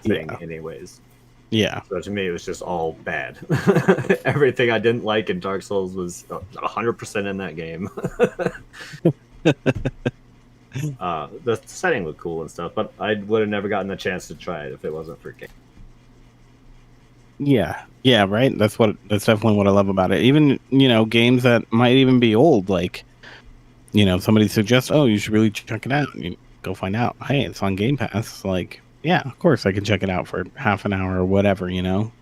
S3: thing anyways.
S2: Yeah.
S3: So to me, it was just all bad. Everything I didn't like in Dark Souls was 100% in that game. The setting looked cool and stuff, but I would have never gotten the chance to try it if it wasn't for game.
S2: Yeah. Yeah, right? That's definitely what I love about it. Even, games that might even be old, like, somebody suggests, oh, you should really check it out. And you go find out, hey, it's on Game Pass. Like, yeah, of course I can check it out for half an hour or whatever,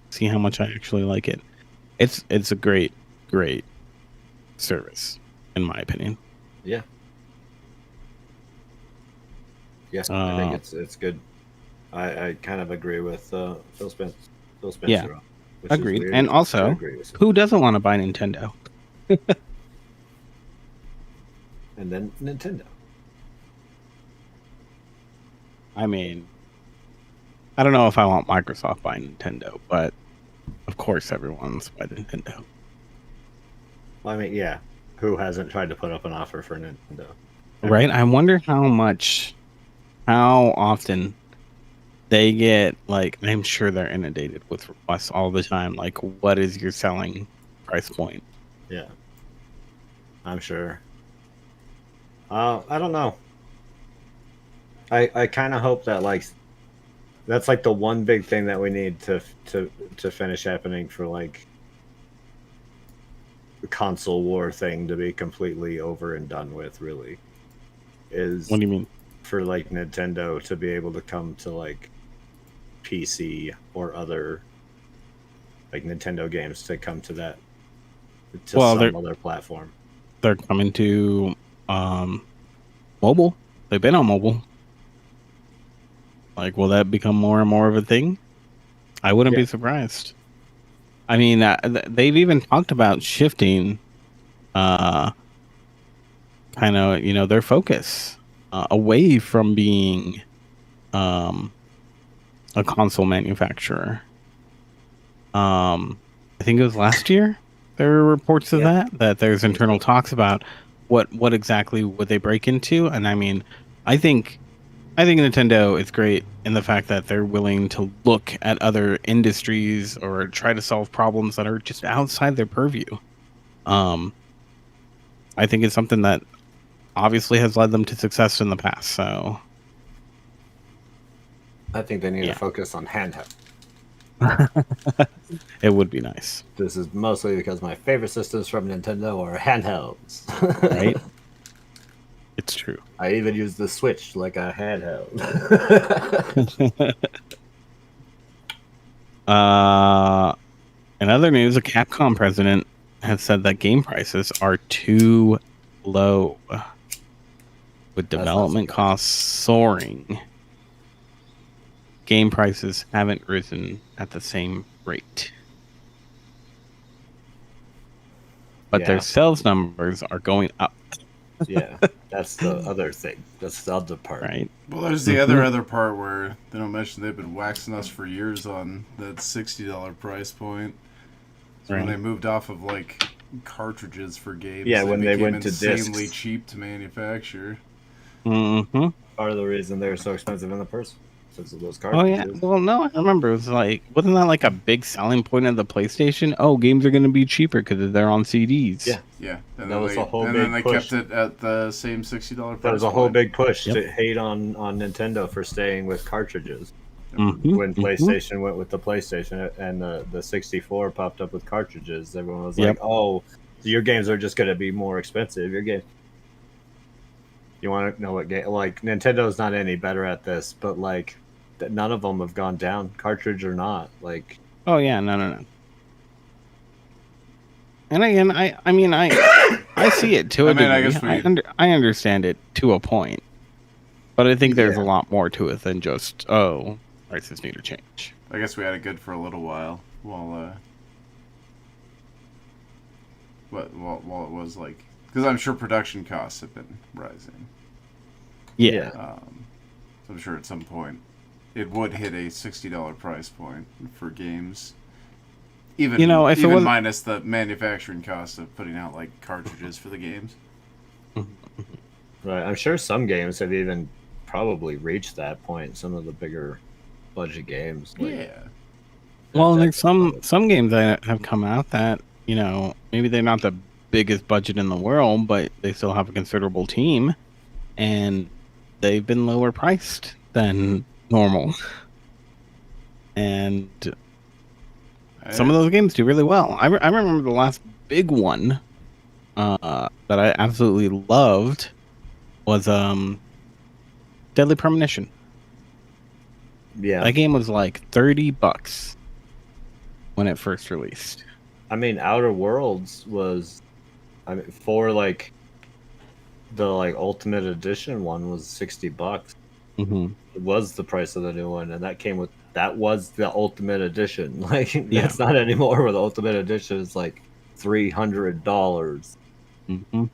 S2: see how much I actually like it. It's a great service, in my opinion.
S3: Yeah. Yeah, I think it's good. I kind of agree with Phil Spencer.
S2: Yeah,
S3: which
S2: agreed.
S3: Is
S2: and also, who doesn't want to buy Nintendo?
S3: And then Nintendo.
S2: I mean, I don't know if I want Microsoft buying Nintendo, but of course everyone's by Nintendo.
S3: Well, I mean, yeah. Who hasn't tried to put up an offer for Nintendo?
S2: Right? I wonder how often they get, like, I'm sure they're inundated with requests all the time. Like, what is your selling price point?
S3: Yeah. I'm sure. I don't know. I kind of hope that, like, that's like the one big thing that we need to finish happening for, like, the console war thing to be completely over and done with, really. Is
S2: What do you mean?
S3: For, like, Nintendo to be able to come to, like, PC or other, like, Nintendo games to come to that, to some other platform.
S2: They're coming to mobile. They've been on mobile. Like, will that become more and more of a thing? I wouldn't be surprised. I mean, they've even talked about shifting kind of, their focus away from being a console manufacturer. I think it was last year there were reports of that there's internal talks about what exactly would they break into. And I mean, I think Nintendo is great in the fact that they're willing to look at other industries or try to solve problems that are just outside their purview. I think it's something that obviously has led them to success in the past. So
S3: I think they need to focus on handheld.
S2: It would be nice.
S3: This is mostly because my favorite systems from Nintendo are handhelds.
S2: Right? It's true.
S3: I even use the Switch like a handheld.
S2: In other news, a Capcom president has said that game prices are too low, with development costs soaring. Game prices haven't risen at the same rate. But their sales numbers are going up.
S3: Yeah, that's the other thing. That's the other part.
S2: Right.
S1: Well, there's the other part where they don't mention they've been waxing us for years on that $60 price point. So when they moved off of, like, cartridges for games,
S3: when they went to
S1: insanely
S3: discs.
S1: cheap to manufacture.
S2: Mm-hmm.
S3: Part of the reason they're so expensive in the first because of those
S2: Oh
S3: cartridges.
S2: yeah. Well, no, I remember it was like, wasn't that like a big selling point of the PlayStation? Oh, games are going to be cheaper because they're on CDs.
S3: Yeah.
S1: Yeah, and
S3: That was a whole
S1: and
S3: big
S1: then they
S3: push.
S1: kept it at the same $60 price.
S3: That was a whole
S1: point.
S3: big push to hate on Nintendo for staying with cartridges.
S2: Mhm,
S3: When
S2: mhm.
S3: PlayStation went with the PlayStation and the 64 popped up with cartridges, everyone was
S2: Yep.
S3: like, "Oh, your games are just going to be more expensive. Your game." You want to know what game? Like, Nintendo's not any better at this, but like, none of them have gone down, cartridge or not. Like,
S2: Oh yeah, no. And again, I mean, I see it to a
S1: I mean, I
S2: degree.
S1: guess
S2: I understand it to a point, but I think there's
S3: Yeah.
S2: a lot more to it than just prices need to change.
S1: I guess we had it good for a little while while it was like, because I'm sure production costs have been rising.
S2: Yeah.
S1: So I'm sure at some point it would hit a $60 price point for games. Even
S2: If it
S1: even
S2: wasn't-
S1: minus the manufacturing cost of putting out like cartridges for the games.
S3: Right. I'm sure some games have even probably reached that point. Some of the bigger budget games. Like,
S1: Yeah.
S2: Well,
S3: Dead
S2: there's
S3: by
S2: some
S3: Daylight.
S2: some games that have come out that, you know, maybe they're not the biggest budget in the world, but they still have a considerable team, and they've been lower priced than normal. And some of those games do really well. I remember the last big one that I absolutely loved was Deadly Premonition.
S3: Yeah.
S2: That game was like $30 when it first released.
S3: I mean, Outer Worlds was, I mean, for like the like Ultimate Edition one was $60.
S2: Mm-hmm.
S3: It was the price of the new one, and that was the Ultimate Edition. Like that's not anymore. Where the Ultimate Edition is like $300.
S2: Mm-hmm.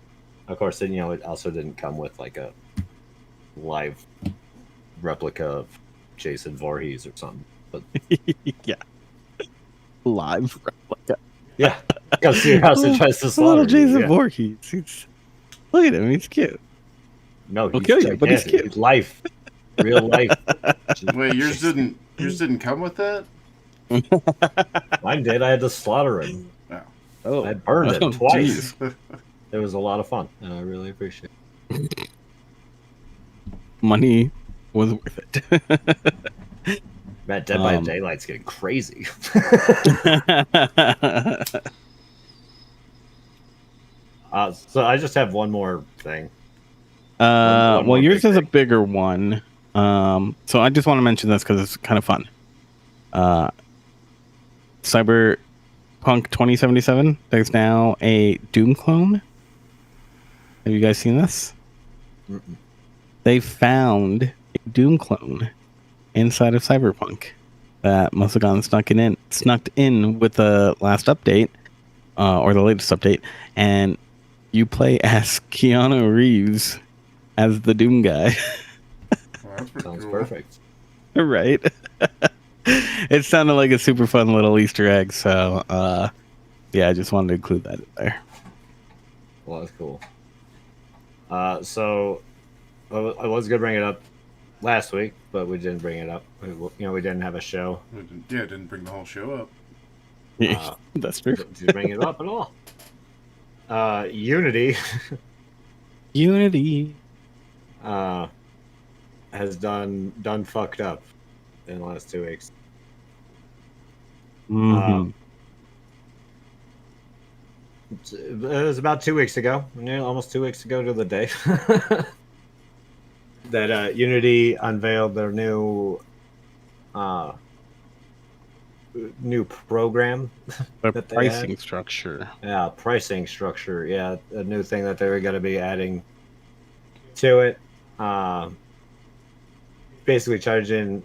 S3: Of course, then it also didn't come with like a live replica of Jason Voorhees or something. But
S2: Yeah. Live replica.
S3: yeah, comes to your house and tries to
S2: Little
S3: slaughter you.
S2: Jason
S3: Yeah.
S2: Voorhees. Look at him. He's cute.
S3: No,
S2: He'll
S3: he's
S2: kill you, but he's
S3: gigantic.
S2: cute.
S3: He's life, real life.
S1: Wait, yours didn't come with that?
S3: Mine did. I had to slaughter him.
S1: Oh.
S3: I burned
S2: Oh,
S3: him twice.
S2: jeez.
S3: It was a lot of fun, and I really appreciate it.
S2: Money was worth it.
S3: Man, Dead by Daylight's getting crazy. So I just have one more thing. One
S2: well,
S3: more
S2: yours
S3: big
S2: is a
S3: thing.
S2: bigger one. So I just want to mention this because it's kind of fun. Cyberpunk 2077. There's now a Doom clone. Have you guys seen this?
S3: Mm-mm.
S2: They found a Doom clone inside of Cyberpunk that must have gone snuck in with the last update, or the latest update, and you play as Keanu Reeves as the Doom guy.
S1: Oh, that's pretty
S3: Sounds
S1: cool.
S3: perfect.
S2: Right? It sounded like a super fun little Easter egg, so yeah, I just wanted to include that in there.
S3: Well, that's cool. So I was gonna bring it up last week, but we didn't bring it up. We didn't have a show.
S1: It didn't bring the whole show up.
S2: That's true.
S3: To bring it up at all. Unity
S2: Unity.
S3: has done fucked up in the last 2 weeks.
S2: Mhm.
S3: It was about 2 weeks ago, almost 2 weeks ago to the day, that Unity unveiled their new program.
S2: The
S3: that they
S2: pricing structure.
S3: Yeah, pricing structure. Yeah, a new thing that they were going to be adding to it. Basically charging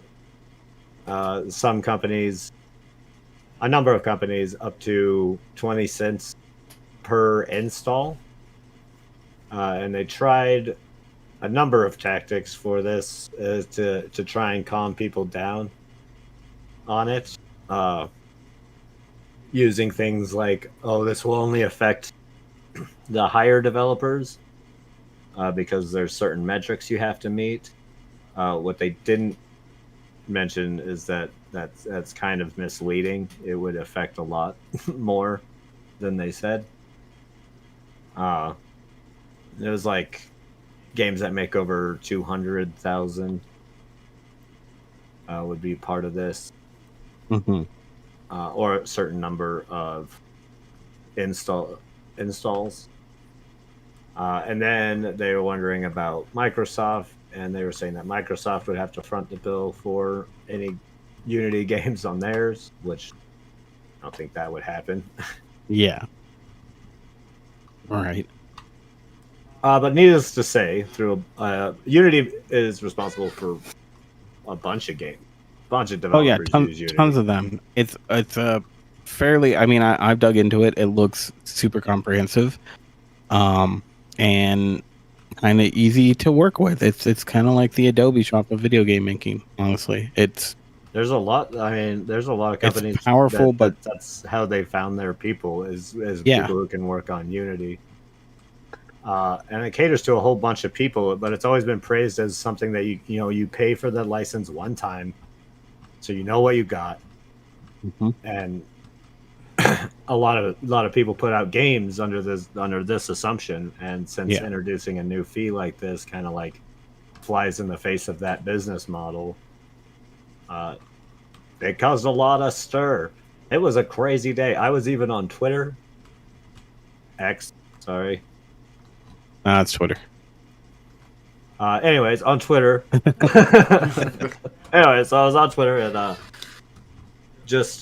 S3: some companies, a number of companies, up to 20 cents per install. And they tried a number of tactics for this to try and calm people down on it. Using things like, oh, this will only affect the higher developers because there's certain metrics you have to meet. What they didn't mention is that's kind of misleading. It would affect a lot more than they said. It was like games that make over 200,000 would be part of this.
S2: Mm-hmm.
S3: Or a certain number of installs. And then they were wondering about Microsoft, and they were saying that Microsoft would have to front the bill for any Unity games on theirs, which I don't think that would happen.
S2: Yeah. All right.
S3: But needless to say, through Unity is responsible for a bunch of games. Bunch of
S2: Oh yeah,
S3: developers use Unity.
S2: tons of them. It's a fairly. I mean, I've dug into it. It looks super comprehensive, and kind of easy to work with. It's kind of like the Adobe shop of video game making. Honestly,
S3: There's a lot. I mean, there's a lot of
S2: It's
S3: companies.
S2: powerful, but-
S3: that's how they found their people is
S2: Yeah.
S3: people who can work on Unity. and it caters to a whole bunch of people. But it's always been praised as something that you pay for the license one time, so you know what you got.
S2: Mhm.
S3: And a lot of people put out games under this assumption, and since
S2: Yeah.
S3: introducing a new fee like this kind of like flies in the face of that business model, it caused a lot of stir. It was a crazy day. I was even on Twitter, X, sorry.
S2: It's Twitter.
S3: Anyways, on Twitter. Anyway, so I was on Twitter, and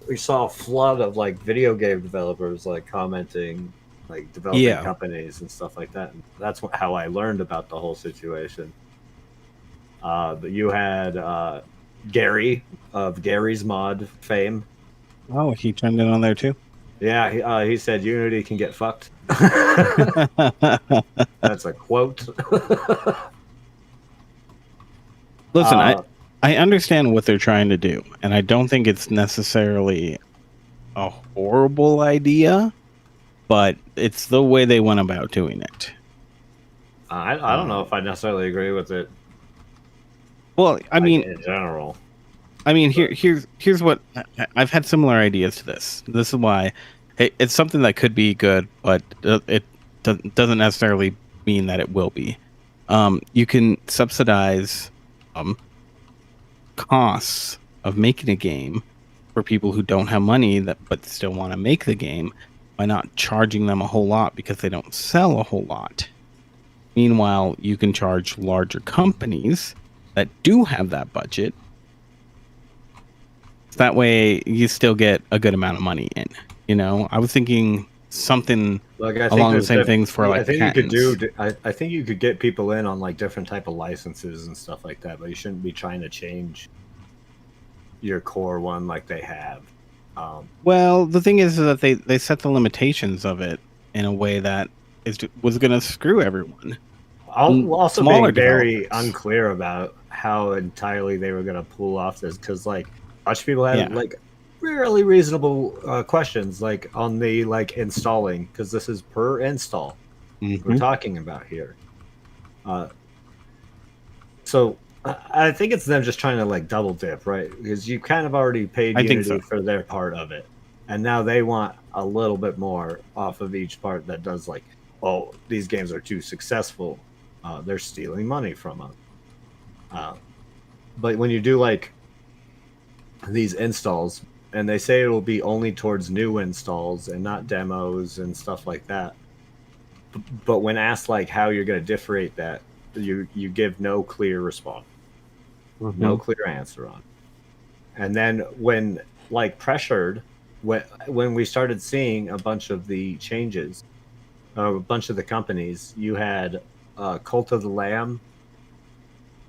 S3: we saw a flood of like video game developers like commenting, like developing
S2: Yeah.
S3: companies and stuff like that. And that's how I learned about the whole situation. But you had Gary of Gary's Mod fame.
S2: Oh, he chimed in on there too.
S3: Yeah, he said Unity can get fucked. That's a quote.
S2: Listen,
S3: Uh,
S2: I understand what they're trying to do, and I don't think it's necessarily a horrible idea, but it's the way they went about doing it.
S3: I don't know if I necessarily agree with it.
S2: Well, I mean,
S3: in general.
S2: here's what I've had similar ideas to this. This is why it's something that could be good, but it doesn't necessarily mean that it will be. You can subsidize costs of making a game for people who don't have money but still want to make the game by not charging them a whole lot because they don't sell a whole lot. Meanwhile, you can charge larger companies that do have that budget. That way you still get a good amount of money in. I was thinking something
S3: Like, I think
S2: along the
S3: there's
S2: same things for like
S3: I think
S2: patents.
S3: you could I think you could get people in on like different type of licenses and stuff like that, but you shouldn't be trying to change your core one like they have.
S2: Well, the thing is that they set the limitations of it in a way that was going to screw everyone.
S3: Also
S2: Smaller
S3: being very
S2: developers.
S3: unclear about how entirely they were going to pull off this, because like a bunch of people had
S2: Yeah.
S3: like really reasonable questions like on the like installing, because this is per install we're
S2: Mhm.
S3: talking about here. So I think it's them just trying to like double dip, right? Because you kind of already paid
S2: I think
S3: Unity
S2: so.
S3: for their part of it, and now they want a little bit more off of each part that does like, oh, these games are too successful. They're stealing money from us. But when you do like these installs, and they say it will be only towards new installs and not demos and stuff like that. But when asked like how you're going to differentiate that, you give no clear response, no clear answer on. And then when like pressured, when we started seeing a bunch of the changes, a bunch of the companies, you had Cult of the Lamb,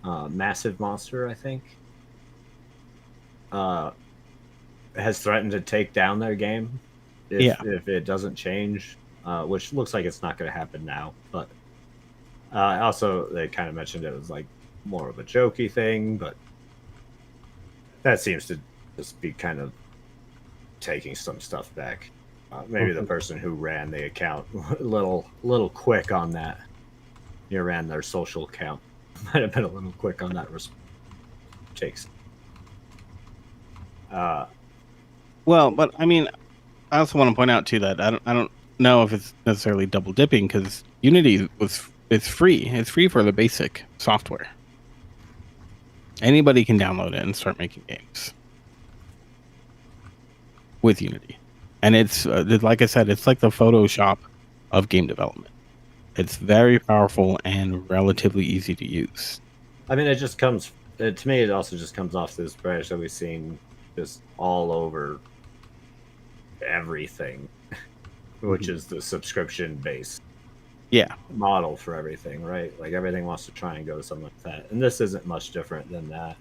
S3: Massive Monster, I think, has threatened to take down their game if it doesn't change, which looks like it's not going to happen now. But also, they kind of mentioned it was like more of a jokey thing, but that seems to just be kind of taking some stuff back. Maybe the person who ran the account a little quick on that. You ran their social account. Might have been a little quick on that takes.
S2: Well, but I mean, I also want to point out too that I don't know if it's necessarily double dipping, because Unity it's free. It's free for the basic software. Anybody can download it and start making games with Unity, and it's like I said, it's like the Photoshop of game development. It's very powerful and relatively easy to use.
S3: I mean, it just comes to me. It also just comes off this branch that we've seen just all over everything, which is the subscription-based model for everything, right? Like everything wants to try and go to something like that, and this isn't much different than that.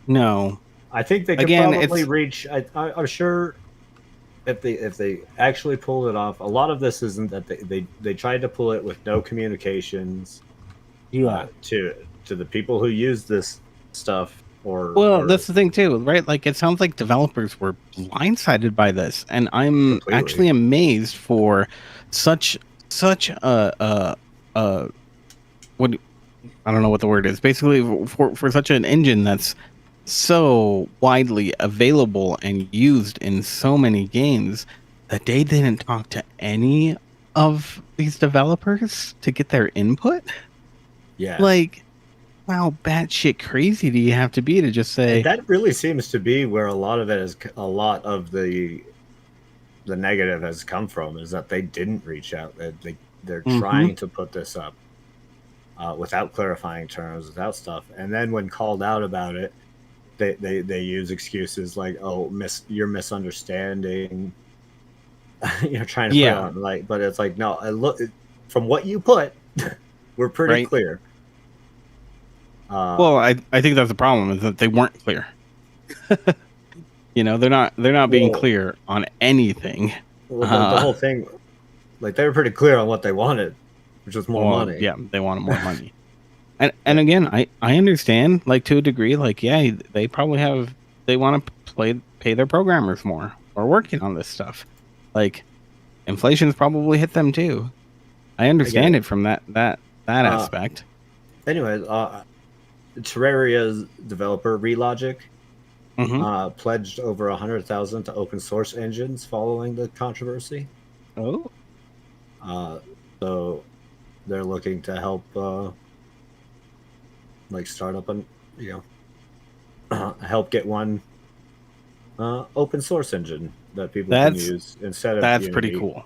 S2: No,
S3: I think they could probably reach. I'm sure if they actually pulled it off. A lot of this isn't that they tried to pull it with no communications. To the people who use this stuff. Or
S2: that's the thing too, right? Like, it sounds like developers were blindsided by this, and I'm actually amazed for such a what I don't know what the word is. Basically, for such an engine that's so widely available and used in so many games, that they didn't talk to any of these developers to get their input.
S3: Yeah.
S2: Like, how batshit crazy do you have to be to just say
S3: that really seems to be where a lot of the negative has come from, is that they didn't reach out. They're trying to put this up without clarifying terms, without stuff, and then when called out about it, they use excuses like, "Oh, you're misunderstanding." You're trying to put it on, like, but it's like, no, look, from what you put, we're pretty clear.
S2: Well, I think that's the problem, is that they weren't clear. They're not being clear on anything.
S3: Well, the whole thing, like, they were pretty clear on what they wanted, which was more money.
S2: Yeah, they wanted more money. And again, I understand, like, to a degree, like, yeah, they probably they want to pay their programmers more or working on this stuff. Like, inflation's probably hit them too. I understand it from that aspect.
S3: Anyways, Terraria's developer Relogic pledged over 100,000 to open source engines following the controversy.
S2: Oh,
S3: so they're looking to help, like, start up help get one open source engine that people can use instead of
S2: that's
S3: Unity.
S2: pretty cool.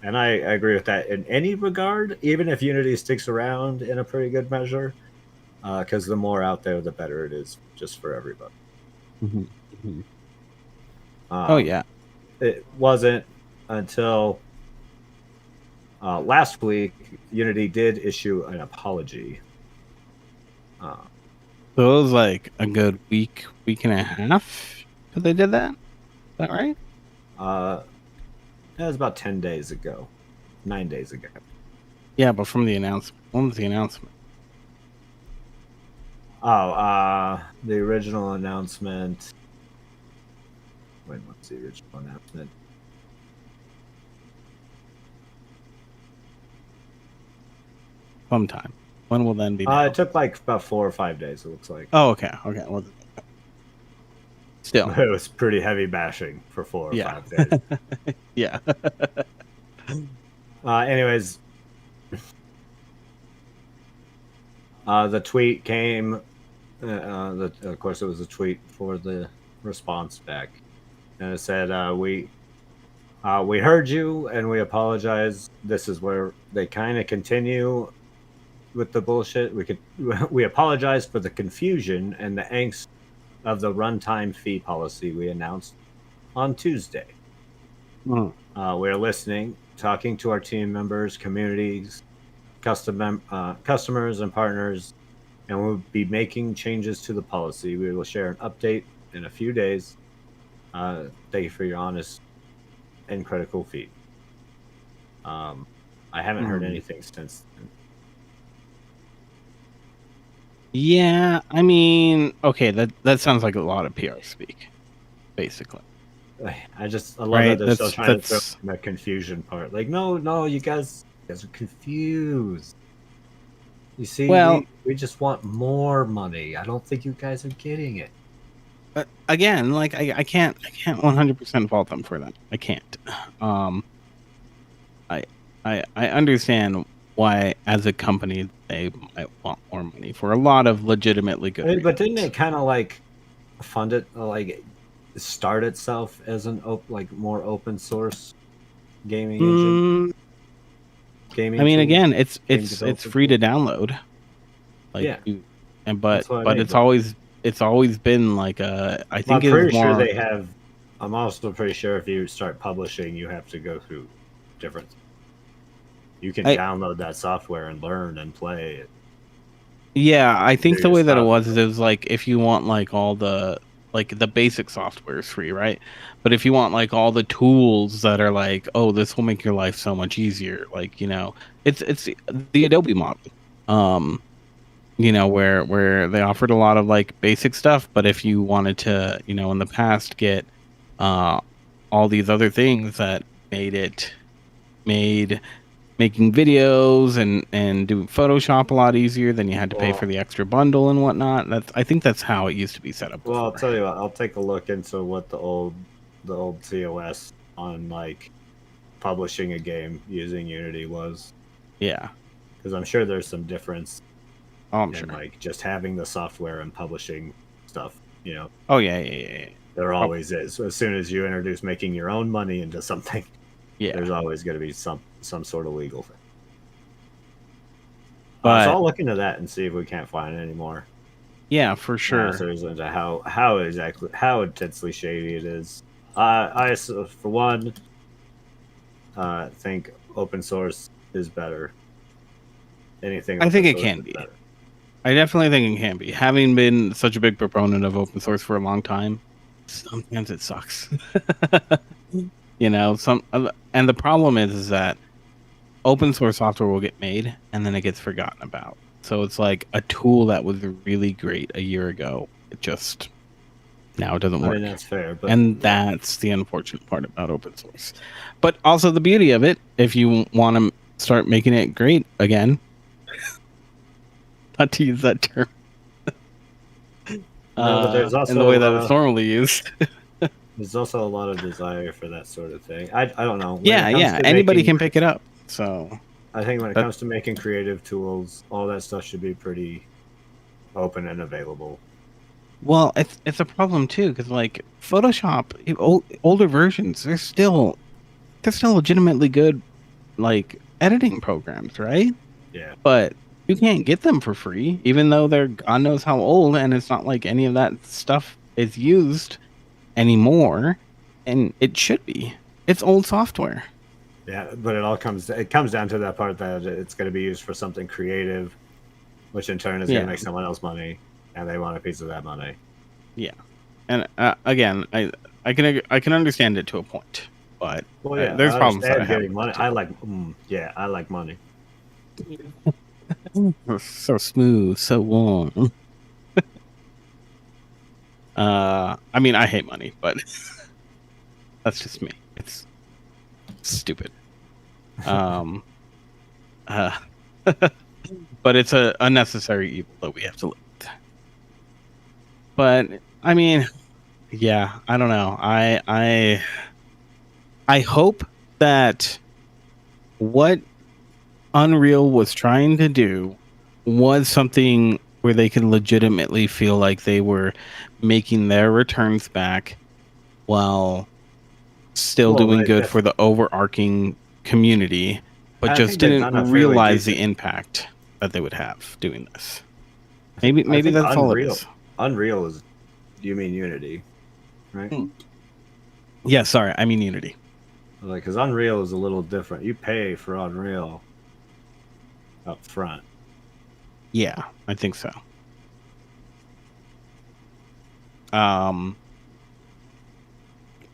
S3: And I agree with that in any regard, even if Unity sticks around in a pretty good measure, because the more out there, the better it is just for everybody.
S2: Oh, yeah.
S3: It wasn't until last week Unity did issue an apology.
S2: So it was like a good week and a half that they did that? Is that right?
S3: That was about 10 days ago. 9 days ago.
S2: Yeah, but from the announcement. When was the announcement?
S3: Oh, the original announcement. Wait, what's the original announcement?
S2: Sometime. When will then be?
S3: It took like about 4 or 5 days, it looks like.
S2: Oh, okay. Well, still.
S3: It was pretty heavy bashing for 4 or 5 days.
S2: Yeah.
S3: Anyways, the tweet came. Of course, it was a tweet for the response back, and it said, "We heard you, and we apologize. This is where they kind of continue with the bullshit. We apologize for the confusion and the angst of the runtime fee policy we announced on Tuesday. We're listening, talking to our team members, communities, customers, and partners, and we'll be making changes to the policy. We will share an update in a few days. Thank you for your honest and critical feedback." I haven't heard anything since then.
S2: Yeah, I mean, okay, that sounds like a lot of PR speak, basically.
S3: I love that they're still trying to throw in the confusion part. Like, no, you guys are confused. You see, we just want more money. I don't think you guys are getting it.
S2: But again, like, I can't 100% fault them for that. I can't. I understand why, as a company, they might want more money for a lot of legitimately good reasons.
S3: But didn't it kind of like fund it, like start itself as an more open source gaming engine?
S2: I mean, again, it's free to download. Like,
S3: yeah.
S2: But it's always been like a. I think
S3: I'm pretty sure they have. I'm also pretty sure if you start publishing, you have to go through different. You can download that software and learn and play it.
S2: Yeah, I think the way that it was like, if you want like all the basic software is free, right? But if you want like all the tools that are like, oh, this will make your life so much easier, like, it's the Adobe model, where they offered a lot of like basic stuff, but if you wanted to, in the past get all these other things that made making videos and doing Photoshop a lot easier. Then you had to pay for the extra bundle and whatnot. I think that's how it used to be set up.
S3: Well, I'll
S2: Before.
S3: tell you what. I'll take a look into what the old COS on like publishing a game using Unity was,
S2: Yeah.
S3: because I'm sure there's some difference
S2: Oh, I'm
S3: in
S2: sure.
S3: like just having the software and publishing stuff. You know,
S2: Oh yeah.
S3: there always is. So as soon as you introduce making your own money into something,
S2: Yeah.
S3: there's always going to be some sort of legal thing.
S2: But
S3: so I'll look into that and see if we can't find any more
S2: yeah, for sure.
S3: answers into how intensely shady it is. I for one think open source is better. Anything
S2: I think
S3: open
S2: it
S3: source
S2: can
S3: is
S2: be.
S3: better.
S2: I definitely think it can be. Having been such a big proponent of open source for a long time, sometimes it sucks. You know, and the problem is that open source software will get made and then it gets forgotten about. So it's like a tool that was really great a year ago. It just now it doesn't
S3: I
S2: work.
S3: mean, that's fair, but
S2: And that's the unfortunate part about open source. But also the beauty of it, if you want to start making it great again, not to use that term.
S3: No, but there's also
S2: in the way that
S3: a lot
S2: it's
S3: of-
S2: normally used.
S3: there's also a lot of desire for that sort of thing. I don't know. When it
S2: Yeah,
S3: comes
S2: yeah.
S3: to
S2: Anybody
S3: making-
S2: can pick it up. So
S3: I think when it
S2: That-
S3: comes to making creative tools, all that stuff should be pretty open and available.
S2: well, it's a problem too because like Photoshop, older versions, they're still legitimately good, like editing programs, right?
S3: Yeah.
S2: But you can't get them for free, even though they're God knows how old, and it's not like any of that stuff is used anymore, and it should be. It's old software.
S3: Yeah, but it comes down to that part that it's going to be used for something creative, which in turn is going
S2: Yeah.
S3: to make someone else money, and they want a piece of that money.
S2: And again, I can understand it to a point, but
S3: Well, yeah,
S2: there's
S3: I
S2: problems that I
S3: understand
S2: have.
S3: getting money. I like money.
S2: So smooth, so warm. I mean, I hate money, but that's just me. It's stupid. Uh, but it's a unnecessary evil that we have to live with. But I mean, yeah, I don't know. I hope that what Unreal was trying to do was something where they could legitimately feel like they were making their returns back while still
S3: Well,
S2: doing
S3: right,
S2: good
S3: that's-
S2: for the overarching community, but
S3: I
S2: just
S3: think they've
S2: didn't
S3: done a fairly
S2: realize the
S3: decent-
S2: impact that they would have doing this. Maybe
S3: think
S2: that's all it
S3: Unreal-
S2: is.
S3: Unreal is, you mean Unity, right?
S2: Yeah, sorry, I mean Unity.
S3: Like, because Unreal is a little different. You pay for Unreal up front.
S2: Yeah, I think so.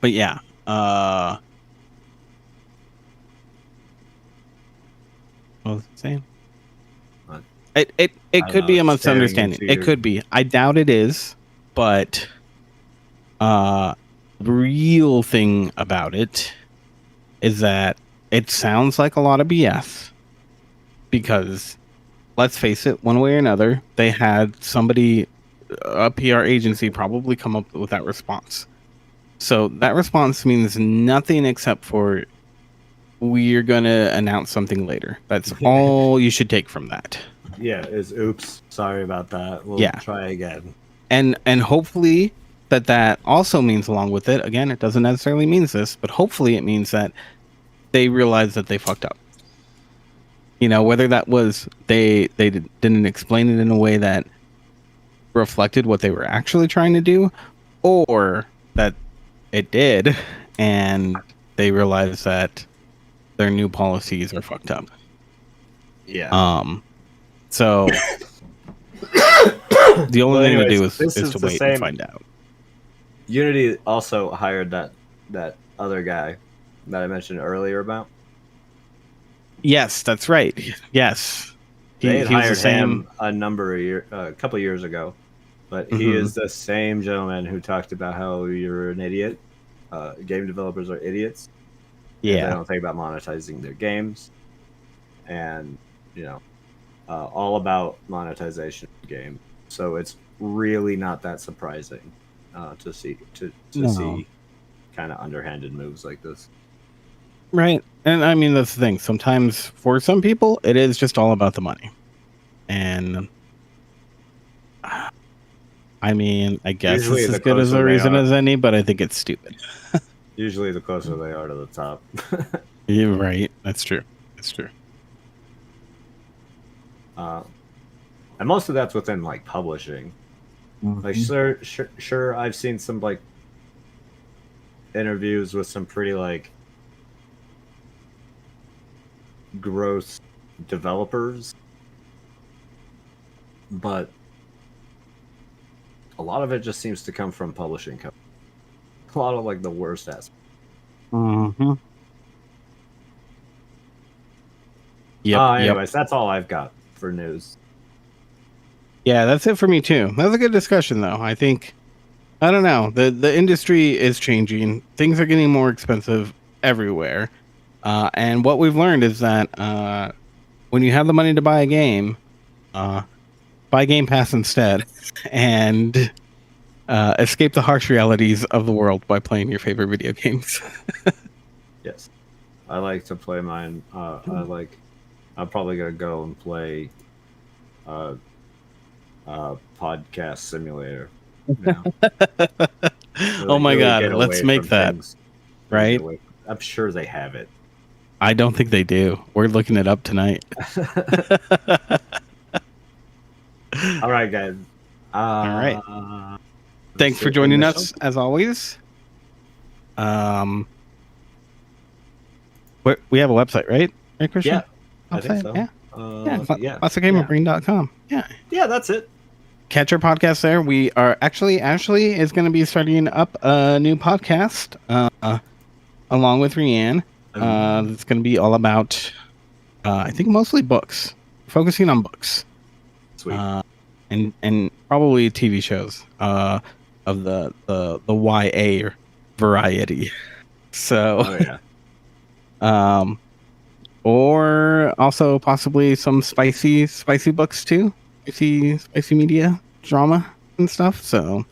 S2: But yeah, what was it saying?
S3: What?
S2: It
S3: I
S2: could
S3: don't
S2: be
S3: know,
S2: a
S3: staring
S2: misunderstanding.
S3: into
S2: It
S3: your-
S2: could be. I doubt it is, but the real thing about it is that it sounds like a lot of BS because let's face it, one way or another, they had somebody, a PR agency, probably come up with that response. So that response means nothing except for we're going to announce something later. That's all you should take from that.
S3: Yeah, is oops. Sorry about that. We'll
S2: Yeah.
S3: try again.
S2: And hopefully that also means along with it, again, it doesn't necessarily mean this, but hopefully it means that they realize that they fucked up. You know, whether that was they didn't explain it in a way that reflected what they were actually trying to do, or that it did and they realized that their new policies are fucked up.
S3: Yeah.
S2: So the only
S3: Well,
S2: thing to
S3: anyways,
S2: do
S3: this
S2: is
S3: is
S2: to
S3: the
S2: wait
S3: same-
S2: and find out.
S3: Unity also hired that other guy that I mentioned earlier about.
S2: Yes, that's right. Yes.
S3: They had
S2: he was
S3: hired
S2: the same.
S3: him a couple years ago, but he
S2: Mhm.
S3: is the same gentleman who talked about how you're an idiot. Game developers are idiots. They
S2: Yeah.
S3: don't think about monetizing their games. and all about monetization of the game. So it's really not that surprising to see
S2: No.
S3: see kind of underhanded moves like this.
S2: Right. And I mean, that's the thing. Sometimes for some people, it is just all about the money. And I mean, I guess
S3: Usually
S2: it's
S3: the
S2: as good as
S3: closer
S2: a
S3: they
S2: reason
S3: are-
S2: as any, but I think it's stupid.
S3: Usually, the closer they are to the top.
S2: You're right. That's true. That's true.
S3: And most of that's within like publishing. Like sure, I've seen some like interviews with some pretty like gross developers, but a lot of it just seems to come from publishing companies. A lot of like the worst aspects.
S2: Mm-hmm. Yep.
S3: Anyways, that's all I've got for news.
S2: Yeah, that's it for me too. That was a good discussion, though. I think, I don't know, the industry is changing. Things are getting more expensive everywhere, and what we've learned is that when you have the money to buy a game, buy Game Pass instead, and escape the harsh realities of the world by playing your favorite video games.
S3: Yes, I like to play mine. I'm probably gonna go and play podcast simulator now.
S2: Oh my God,
S3: get
S2: let's
S3: away
S2: make
S3: from
S2: that,
S3: things.
S2: right?
S3: Get away- I'm sure they have it.
S2: I don't think they do. We're looking it up tonight.
S3: All right, guys.
S2: All right. Thanks for joining us as always. We have a website, right? Right, Christian?
S3: Yeah, I think so.
S2: Yeah.
S3: Yeah.
S2: ClassicGamerBrain.com. Yeah.
S3: Yeah, that's it.
S2: Catch our podcast there. We are actually, Ashley is going to be starting up a new podcast along with Rianne. It's going to be all about, I think, mostly books, focusing on books.
S3: Sweet.
S2: And probably TV shows of the YA variety. So,
S3: Oh yeah.
S2: or also possibly some spicy books too, spicy media drama and stuff. So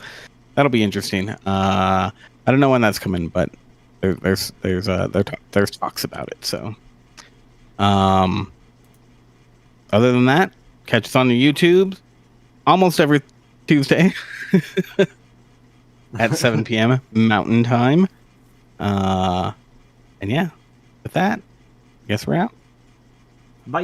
S2: that'll be interesting. I don't know when that's coming, but there's talks about it. So, other than that, catch us on the YouTube almost every Tuesday at 7 p.m. Mountain Time. And yeah, with that, I guess we're out.
S3: Bye.